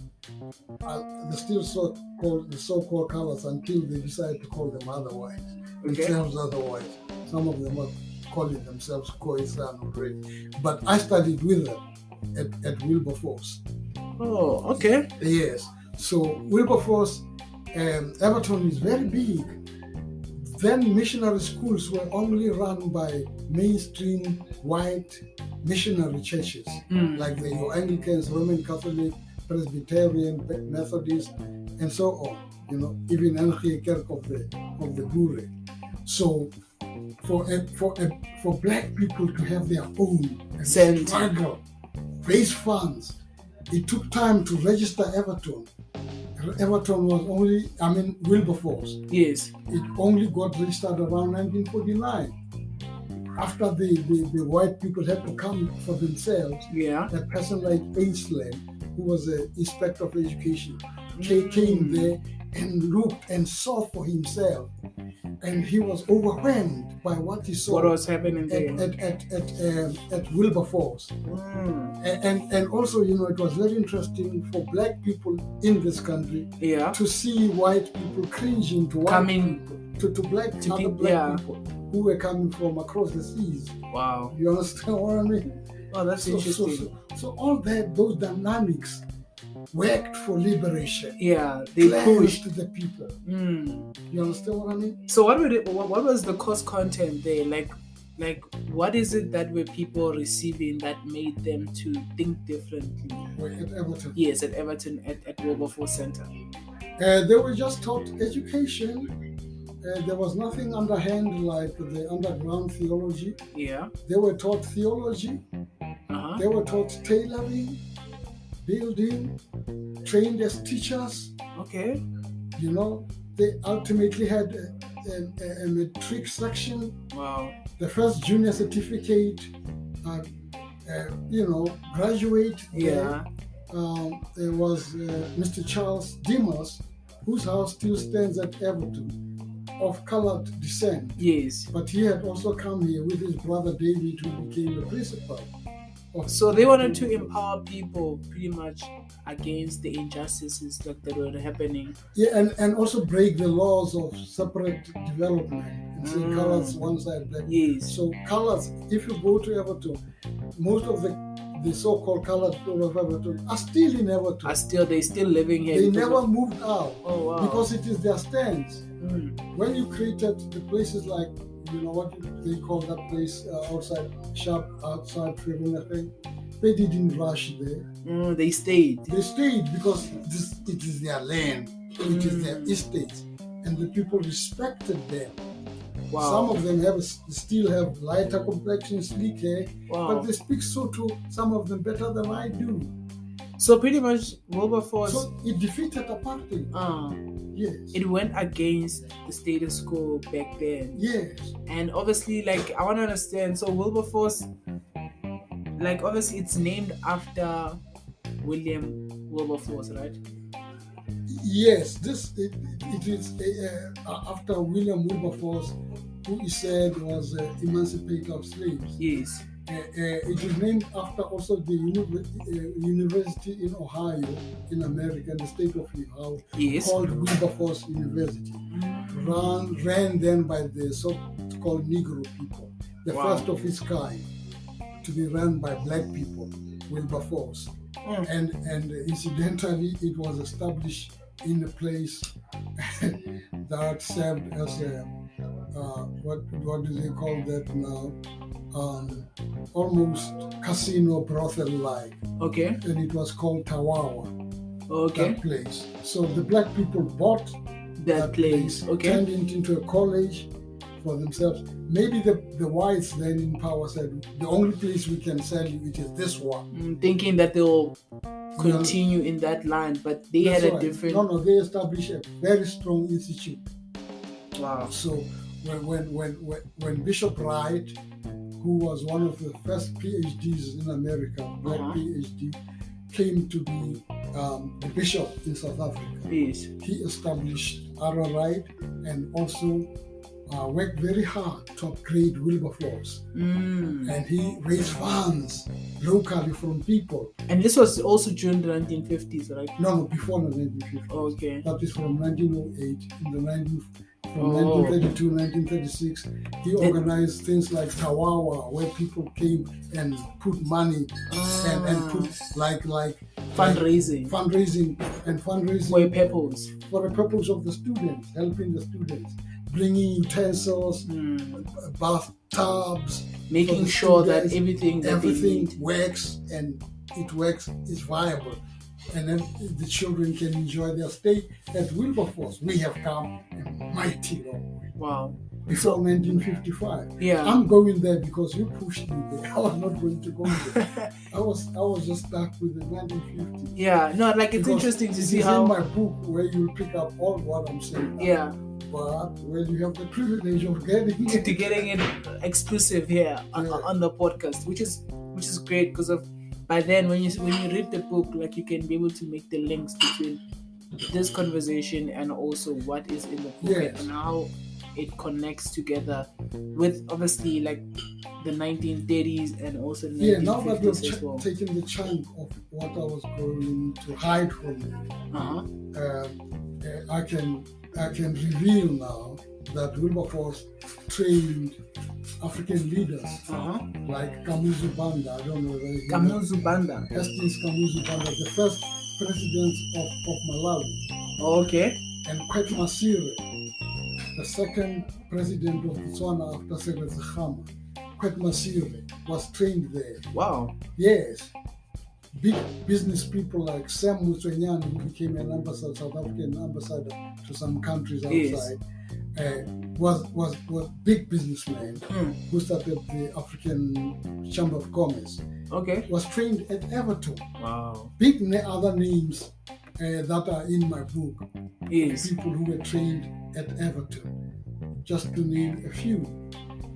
[SPEAKER 2] They still called the so-called colors until they decided to call them otherwise. Themselves otherwise. Some of them are calling themselves Khoisan or Ray. But I studied with them at Wilberforce.
[SPEAKER 1] Oh, okay.
[SPEAKER 2] Yes. So Wilberforce, Evaton is very big. Then missionary schools were only run by mainstream white missionary churches, like the Anglicans, Roman Catholic, Presbyterian, Methodist, and so on. You know, even Engie Kerk of the Boere. So, for black people to have their own and struggle, raise funds, it took time to register Evaton. Evaton was only, Wilberforce.
[SPEAKER 1] Yes.
[SPEAKER 2] It only got registered around 1949. After the white people had to come for themselves, a person like Ainsland, who was an inspector of education, came there and looked and saw for himself. And he was overwhelmed by what he saw.
[SPEAKER 1] What was happening there?
[SPEAKER 2] At Wilberforce. And also, you know, it was very interesting for black people in this country to see white people cringing to black people who were coming from across the seas.
[SPEAKER 1] Wow.
[SPEAKER 2] You understand what I mean?
[SPEAKER 1] Oh, that's interesting.
[SPEAKER 2] So all those dynamics worked for liberation.
[SPEAKER 1] Yeah, they pushed
[SPEAKER 2] the people. You understand what I mean?
[SPEAKER 1] So what was the course content there? Like what is it that were people receiving that made them to think differently?
[SPEAKER 2] At Evaton.
[SPEAKER 1] Yes, at Evaton at Wilberforce Center.
[SPEAKER 2] They were just taught education. There was nothing underhand like the underground theology.
[SPEAKER 1] Yeah.
[SPEAKER 2] They were taught theology. They were taught tailoring, building, trained as teachers.
[SPEAKER 1] Okay.
[SPEAKER 2] You know, they ultimately had a matric section.
[SPEAKER 1] Wow.
[SPEAKER 2] The first junior certificate, graduate.
[SPEAKER 1] Yeah.
[SPEAKER 2] There was Mr. Charles Dimas, whose house still stands at Evaton, of colored descent.
[SPEAKER 1] Yes.
[SPEAKER 2] But he had also come here with his brother David, who became the principal.
[SPEAKER 1] So they wanted to empower people pretty much against the injustices that were happening.
[SPEAKER 2] Yeah, and also break the laws of separate development. And say colors one side, black.
[SPEAKER 1] Yes.
[SPEAKER 2] So colors, if you go to Evaton, most of the so-called colored people of Evaton are still in Evaton.
[SPEAKER 1] They're still living here.
[SPEAKER 2] They never moved out.
[SPEAKER 1] Oh, wow.
[SPEAKER 2] Because it is their stance. When you created the places like, you know what they call that place outside Sharpeville, I think, they didn't rush there.
[SPEAKER 1] They stayed.
[SPEAKER 2] They stayed because it is their land, it is their estate, and the people respected them.
[SPEAKER 1] Wow.
[SPEAKER 2] Some of them still have lighter complexion, sleek hair, but they speak Sotho, some of them better than I do.
[SPEAKER 1] So pretty much Wilberforce...
[SPEAKER 2] So it defeated apartheid. Yes.
[SPEAKER 1] It went against the status quo back then.
[SPEAKER 2] Yes.
[SPEAKER 1] And obviously, like, I want to understand, so Wilberforce, like, obviously it's named after William Wilberforce, right?
[SPEAKER 2] Yes, it is after William Wilberforce, who is said was an emancipator of slaves.
[SPEAKER 1] Yes.
[SPEAKER 2] It is named after also the university in Ohio, in America, in the state of Ohio, called Wilberforce University. Ran then by the so-called Negro people, the first of its kind to be run by black people, Wilberforce. And incidentally, it was established in a place that served as a what do they call that now? Almost casino brothel like.
[SPEAKER 1] Okay.
[SPEAKER 2] And it was called Tawawa.
[SPEAKER 1] Okay.
[SPEAKER 2] That place. So the black people bought that place.
[SPEAKER 1] Okay.
[SPEAKER 2] Turned it into a college for themselves. Maybe the whites then in power said the only place we can sell you it is this one.
[SPEAKER 1] Thinking that they'll continue in that line, but they had a different...
[SPEAKER 2] No, they established a very strong institute.
[SPEAKER 1] Wow.
[SPEAKER 2] So when Bishop Wright, who was one of the first PhDs in America, black PhD, came to be the bishop in South Africa.
[SPEAKER 1] Yes.
[SPEAKER 2] He established Wright and also worked very hard to upgrade Wilberforce. And he raised funds locally from people.
[SPEAKER 1] And this was also during the 1950s, right?
[SPEAKER 2] No, before the 1950s.
[SPEAKER 1] Okay.
[SPEAKER 2] That is from 1908 from 1932, 1936, he organized things like Tawawa, where people came and put money and put like
[SPEAKER 1] fundraising
[SPEAKER 2] for a purpose of the students, helping the students, bringing utensils, bathtubs,
[SPEAKER 1] making sure that everything
[SPEAKER 2] works and is viable. And then the children can enjoy their stay at Wilberforce. We have come a mighty long way.
[SPEAKER 1] Wow.
[SPEAKER 2] Before 1955.
[SPEAKER 1] Yeah.
[SPEAKER 2] I'm going there because you pushed me there. I was not going to go there. I was just stuck with the 1950s.
[SPEAKER 1] Yeah, no, like it's interesting to see how...
[SPEAKER 2] in my book where you'll pick up all what I'm saying.
[SPEAKER 1] Yeah.
[SPEAKER 2] But when you have the privilege of getting
[SPEAKER 1] it exclusive here on the podcast, which is great because of... By then, when you read the book, like you can be able to make the links between this conversation and also what is in the book and how it connects together with obviously like the 1930s and also the 1950s
[SPEAKER 2] now that
[SPEAKER 1] as well.
[SPEAKER 2] Taking the chunk of what I was going to hide from you, I can reveal now that Wilberforce trained African leaders like Kamuzu Banda. I don't know whether you
[SPEAKER 1] Kamuzu Banda.
[SPEAKER 2] Hastings Kamuzu Banda, the first president of Malawi.
[SPEAKER 1] Okay.
[SPEAKER 2] And Kwet Masire, the second president of Botswana after Sebet Zahama. Kwet Masire was trained there.
[SPEAKER 1] Wow.
[SPEAKER 2] Yes. Big business people like Sam Mutsuenyane, who became an ambassador, South African ambassador to some countries outside.
[SPEAKER 1] Yes.
[SPEAKER 2] Was big businessman who started the African Chamber of Commerce.
[SPEAKER 1] Okay.
[SPEAKER 2] Was trained at Evaton.
[SPEAKER 1] Wow.
[SPEAKER 2] Big other names that are in my book.
[SPEAKER 1] Yes.
[SPEAKER 2] People who were trained at Evaton, just to name a few.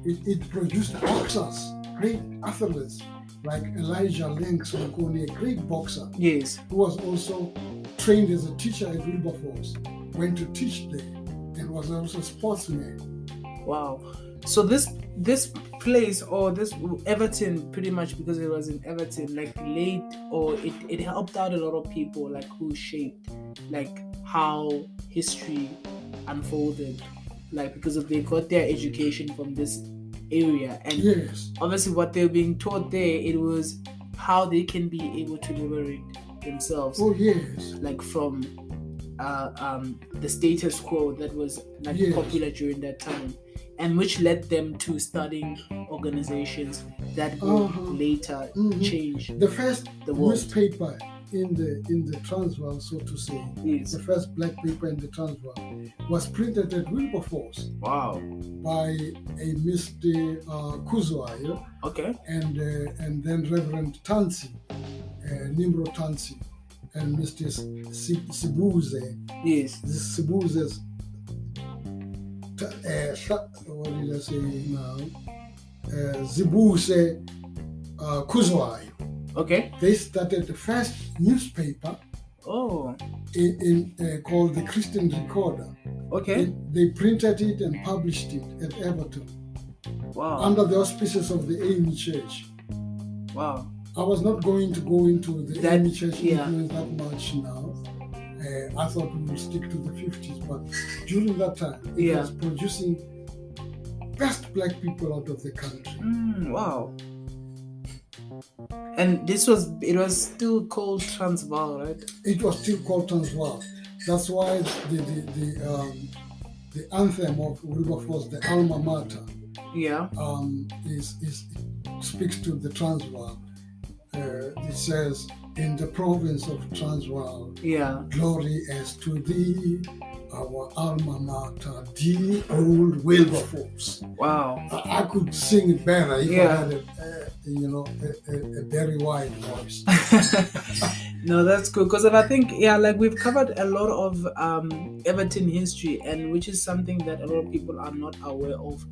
[SPEAKER 2] It produced boxers, great athletes like Elijah Lenks Mokone, a great boxer.
[SPEAKER 1] Yes.
[SPEAKER 2] Who was also trained as a teacher at Wilberforce, went to teach there. And was also a sportsman.
[SPEAKER 1] Wow. So this place or this Evaton, pretty much because it was in Evaton, like laid or it helped out a lot of people like who shaped like how history unfolded, like because they got their education from this area and obviously what they were being taught there, it was how they can be able to liberate themselves.
[SPEAKER 2] Oh yes.
[SPEAKER 1] Like from the status quo that was like popular during that time. and which led them to starting organizations that will later change
[SPEAKER 2] the first
[SPEAKER 1] the world.
[SPEAKER 2] Newspaper in the Transvaal, so to say,
[SPEAKER 1] yes.
[SPEAKER 2] The first black paper in the Transvaal was printed at Wilberforce.
[SPEAKER 1] Wow.
[SPEAKER 2] By a Mr. Kuzwayo.
[SPEAKER 1] Okay.
[SPEAKER 2] And then Reverend Tansi, Nimro Tansi, and Mr. Sibuze.
[SPEAKER 1] Yes.
[SPEAKER 2] This Sibuze's what did I say now? Zibuse Kuzwayo.
[SPEAKER 1] Okay.
[SPEAKER 2] They started the first newspaper. In called the Christian Recorder.
[SPEAKER 1] Okay.
[SPEAKER 2] They printed it and published it at Evaton.
[SPEAKER 1] Wow.
[SPEAKER 2] Under the auspices of the AME Church.
[SPEAKER 1] Wow.
[SPEAKER 2] I was not going to go into the AME Church influence that much now. I thought we would stick to the 50s, but during that time, it was producing best black people out of the country.
[SPEAKER 1] Wow. And it was still called Transvaal, right?
[SPEAKER 2] It was still called Transvaal. That's why the anthem of Wilberforce, the alma mater, speaks to the Transvaal. It says, in the province of Transvaal, glory as to thee, our alma mater, dear old Wilberforce.
[SPEAKER 1] Wow.
[SPEAKER 2] I could sing it better if I had a very wide voice.
[SPEAKER 1] No, that's cool. Because I think, we've covered a lot of Evaton history, and which is something that a lot of people are not aware of.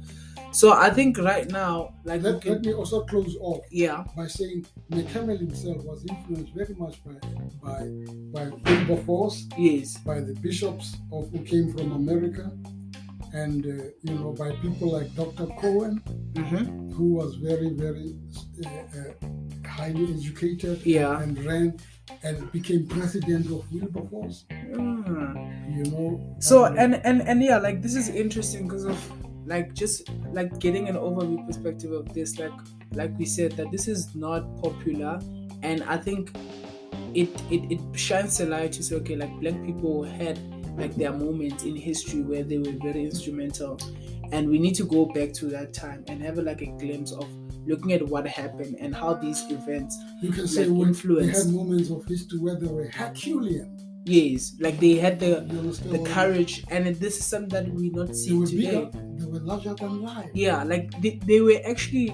[SPEAKER 1] So I think right now, let
[SPEAKER 2] me also close off
[SPEAKER 1] by
[SPEAKER 2] saying McCamel himself was influenced very much by Wilberforce,
[SPEAKER 1] by
[SPEAKER 2] the bishops who came from America, and by people like Dr. Cohen, who was very, very highly educated and ran and became president of Wilberforce.
[SPEAKER 1] So and this is interesting because of just getting an overview perspective of this, like we said, that this is not popular, and I think it shines a light to say, okay, black people had their moments in history where they were very instrumental, and we need to go back to that time and have a glimpse of looking at what happened and how these events influence.
[SPEAKER 2] They had moments of history where they were Herculean.
[SPEAKER 1] Yes, they had the courage, and this is something that we not see today.
[SPEAKER 2] They were larger than life.
[SPEAKER 1] Yeah, they were actually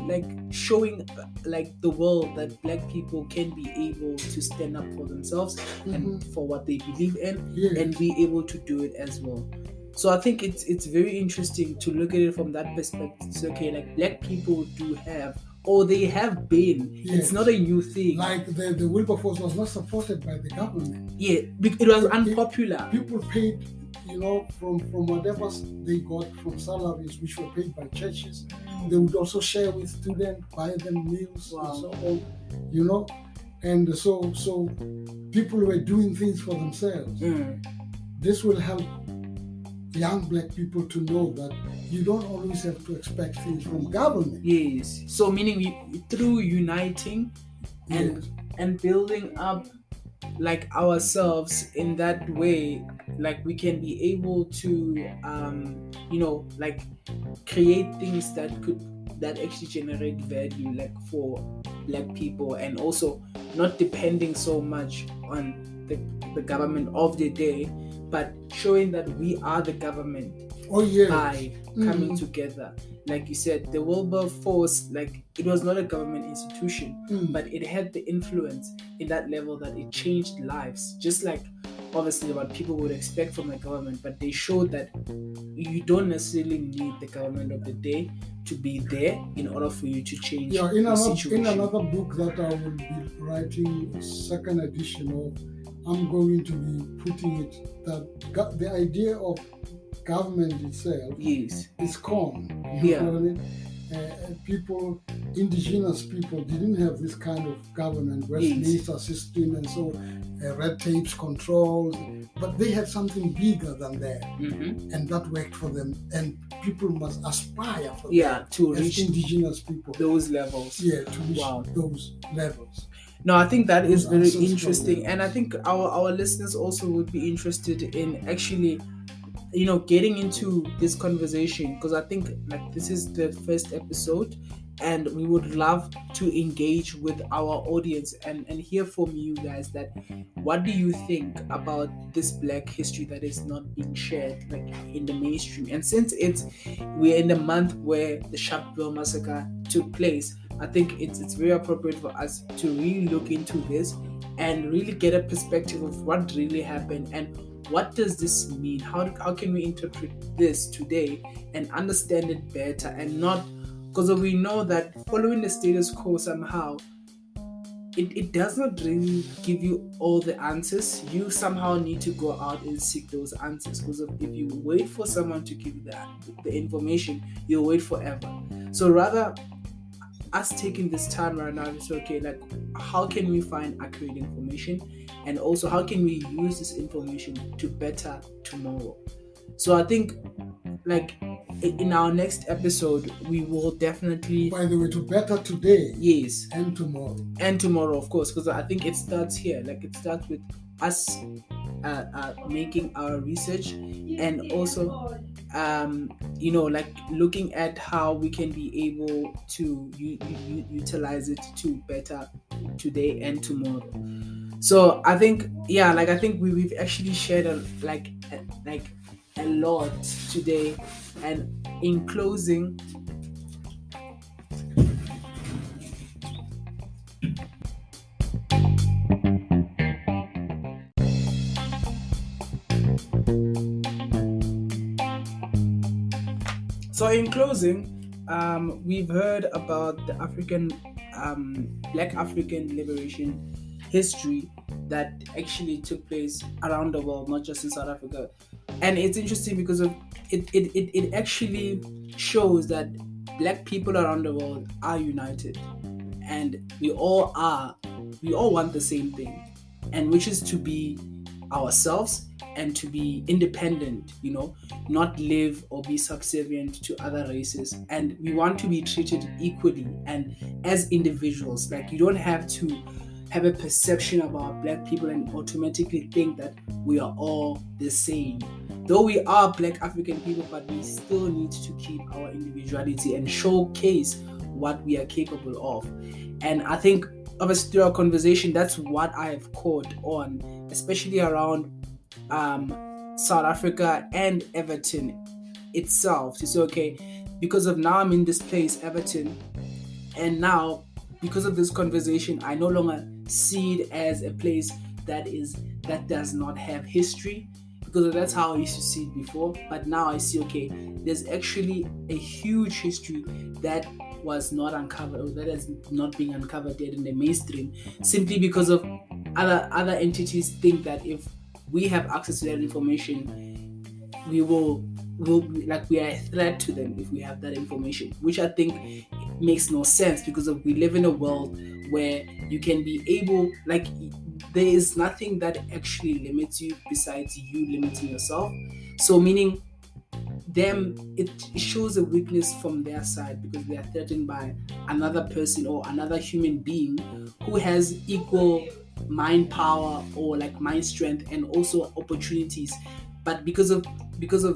[SPEAKER 1] showing the world that black people can be able to stand up for themselves and for what they believe in, and be able to do it as well. So I think it's very interesting to look at it from that perspective. It's okay, black people do have, or they have been. It's not a new thing.
[SPEAKER 2] The Wilberforce was not supported by the government.
[SPEAKER 1] Yeah, it was unpopular.
[SPEAKER 2] People paid, from whatever they got from salaries which were paid by churches. They would also share with students, buy them meals and so on, and so people were doing things for themselves. This will help young black people to know that you don't always have to expect things from government.
[SPEAKER 1] Yes. So meaning through uniting and building up ourselves in that way, we can be able to create things that actually generate value for black people, and also not depending so much on the government of the day, but showing that we are the government by coming together. Like you said, the Wilberforce, it was not a government institution, but it had the influence in that level that it changed lives, just obviously what people would expect from the government, but they showed that you don't necessarily need the government of the day to be there in order for you to change the situation.
[SPEAKER 2] In another book that I will be writing, second edition of, I'm going to be putting it that the idea of government itself is calm. You know what I mean? Indigenous people didn't have this kind of government, Westminster system and so red tapes, controls, but they had something bigger than that, and that worked for them. And people must aspire for
[SPEAKER 1] to reach
[SPEAKER 2] indigenous people
[SPEAKER 1] those levels.
[SPEAKER 2] To reach those levels.
[SPEAKER 1] No, I think that is very interesting, and I think our listeners also would be interested in actually getting into this conversation, because I think like this is the first episode, and we would love to engage with our audience and hear from you guys that what do you think about this Black history that is not being shared like in the mainstream. And since we're in the month where the Sharpeville massacre took place, I think it's very appropriate for us to really look into this and really get a perspective of what really happened and what does this mean. How can we interpret this today and understand it better, and not because we know that following the status quo somehow it does not really give you all the answers. You somehow need to go out and seek those answers, because if you wait for someone to give you the information, you'll wait forever. So rather us taking this time right now is okay, like how can we find accurate information, and also how can we use this information to better tomorrow. So I think like in our next episode we will definitely,
[SPEAKER 2] by the way, to better today,
[SPEAKER 1] yes,
[SPEAKER 2] and tomorrow,
[SPEAKER 1] of course, because I think it starts here. Like it starts with us making our research, and also like looking at how we can be able to utilize it to better today and tomorrow. So I think we've actually shared a lot today. And in closing, we've heard about the Black African liberation history that actually took place around the world, not just in South Africa. And it's interesting because it actually shows that Black people around the world are united, and we all want the same thing, and which is to be ourselves and to be independent, not live or be subservient to other races. And we want to be treated equally and as individuals. Like you don't have to have a perception about Black people and automatically think that we are all the same. Though we are Black African people, but we still need to keep our individuality and showcase what we are capable of. And I think obviously through our conversation, that's what I have caught on, especially around South Africa and Evaton itself. To say, okay, because of now I'm in this place, Evaton, and now because of this conversation, I no longer see it as a place that does not have history, because that's how I used to see it before. But now I see, okay, there's actually a huge history that was not uncovered, or that is not being uncovered yet in the mainstream, simply because of other entities think that if we have access to that information, we will like we are a threat to them if we have that information, which I think makes no sense, because we live in a world where you can be able, like there is nothing that actually limits you besides you limiting yourself. So meaning them, it shows a weakness from their side, because they are threatened by another person or another human being who has equal mind power or like mind strength and also opportunities. But because of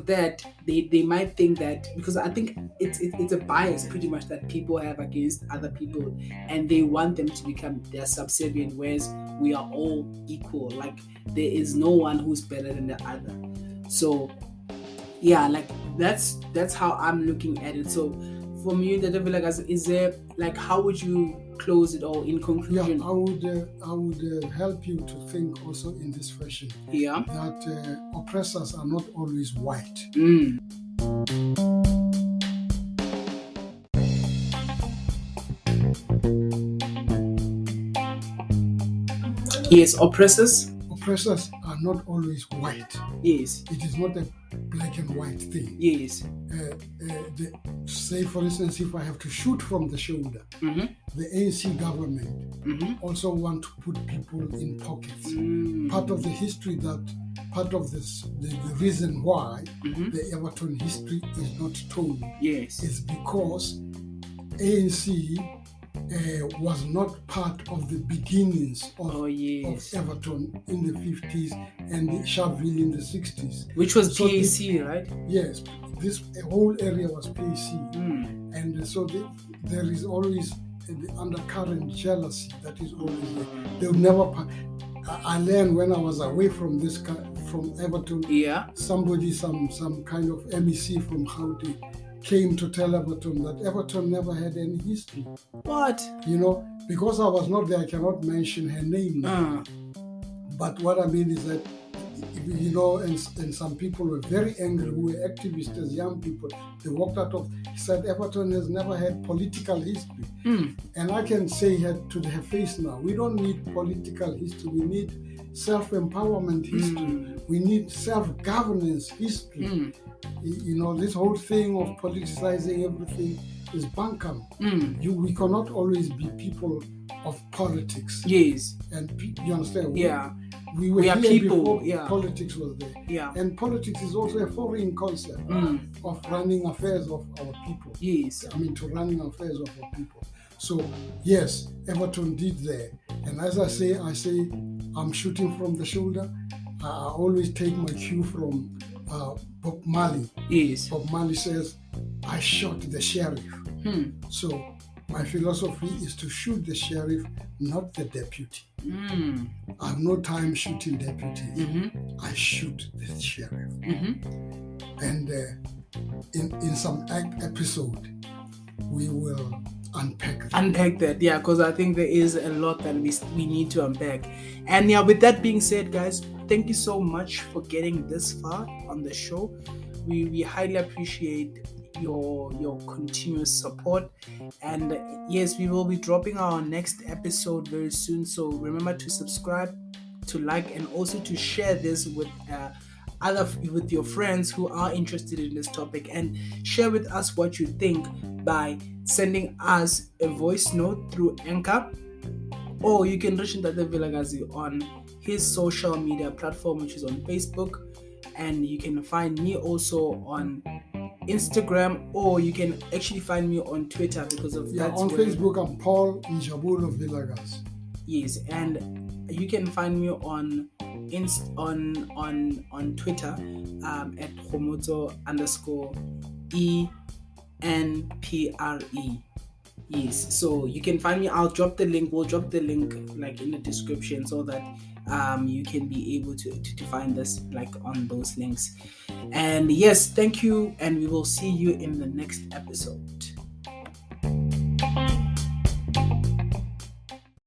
[SPEAKER 1] that, they might think that, because I think it's a bias pretty much that people have against other people, and they want them to become their subservient, whereas we are all equal. Like there is no one who's better than the other. So yeah, like that's how I'm looking at it. So from you, that is there, like, how would you close it all in conclusion?
[SPEAKER 2] Yeah, I would help you to think also in this fashion.
[SPEAKER 1] Yeah.
[SPEAKER 2] That oppressors are not always white.
[SPEAKER 1] Yes, oppressors
[SPEAKER 2] are not always white.
[SPEAKER 1] Yes.
[SPEAKER 2] It is not a black and white thing.
[SPEAKER 1] Yes.
[SPEAKER 2] Say, for instance, if I have to shoot from the shoulder, the ANC government also want to put people in pockets. Part of the history the reason why the Evaton history is not told is because ANC was not part of the beginnings of Evaton in the 50s and Sharpeville in the 60s.
[SPEAKER 1] Which was PAC, right?
[SPEAKER 2] Yes, this whole area was PAC. And so there is always the undercurrent jealousy that is always there. They would never... I learned when I was away from Evaton, somebody, some kind of MEC from Gauteng came to tell Evaton that Evaton never had any history.
[SPEAKER 1] What?
[SPEAKER 2] Because I was not there, I cannot mention her name now. But what I mean is that, and some people were very angry who were activists as young people. They walked out of, he said, Evaton has never had political history. And I can say to her face now, we don't need political history, we need self-empowerment history. We need self-governance history. This whole thing of politicizing everything is bunkum. We cannot always be people of politics.
[SPEAKER 1] Yes.
[SPEAKER 2] And you understand?
[SPEAKER 1] Yeah.
[SPEAKER 2] We are
[SPEAKER 1] people.
[SPEAKER 2] Before politics was there.
[SPEAKER 1] Yeah.
[SPEAKER 2] And politics is also a foreign concept of running affairs of our people.
[SPEAKER 1] Yes.
[SPEAKER 2] To running affairs of our people. So, yes, Evaton did there. And as I say, I'm shooting from the shoulder. I always take my cue from Bob Marley.
[SPEAKER 1] Yes.
[SPEAKER 2] Bob Marley says, I shot the sheriff. So my philosophy is to shoot the sheriff, not the deputy. I have no time shooting deputies. I shoot the sheriff. And in some episode, we will unpack
[SPEAKER 1] that, because I think there is a lot that we need to unpack. And with that being said, guys, thank you so much for getting this far on the show. We highly appreciate your continuous support, and yes, we will be dropping our next episode very soon, so remember to subscribe, to like, and also to share this with with your friends who are interested in this topic, and share with us what you think by sending us a voice note through Anchor, or you can reach Ntate Vilakazi on his social media platform, which is on Facebook, and you can find me also on Instagram, or you can actually find me on Twitter because of that.
[SPEAKER 2] On Facebook, I'm Paul Njabulo Vilakazi.
[SPEAKER 1] Yes, and you can find me on Twitter at Homoto_ENPRE. Yes, so you can find me. We'll drop the link like in the description, so that you can be able to find us like on those links. And yes, thank you, and we will see you in the next episode.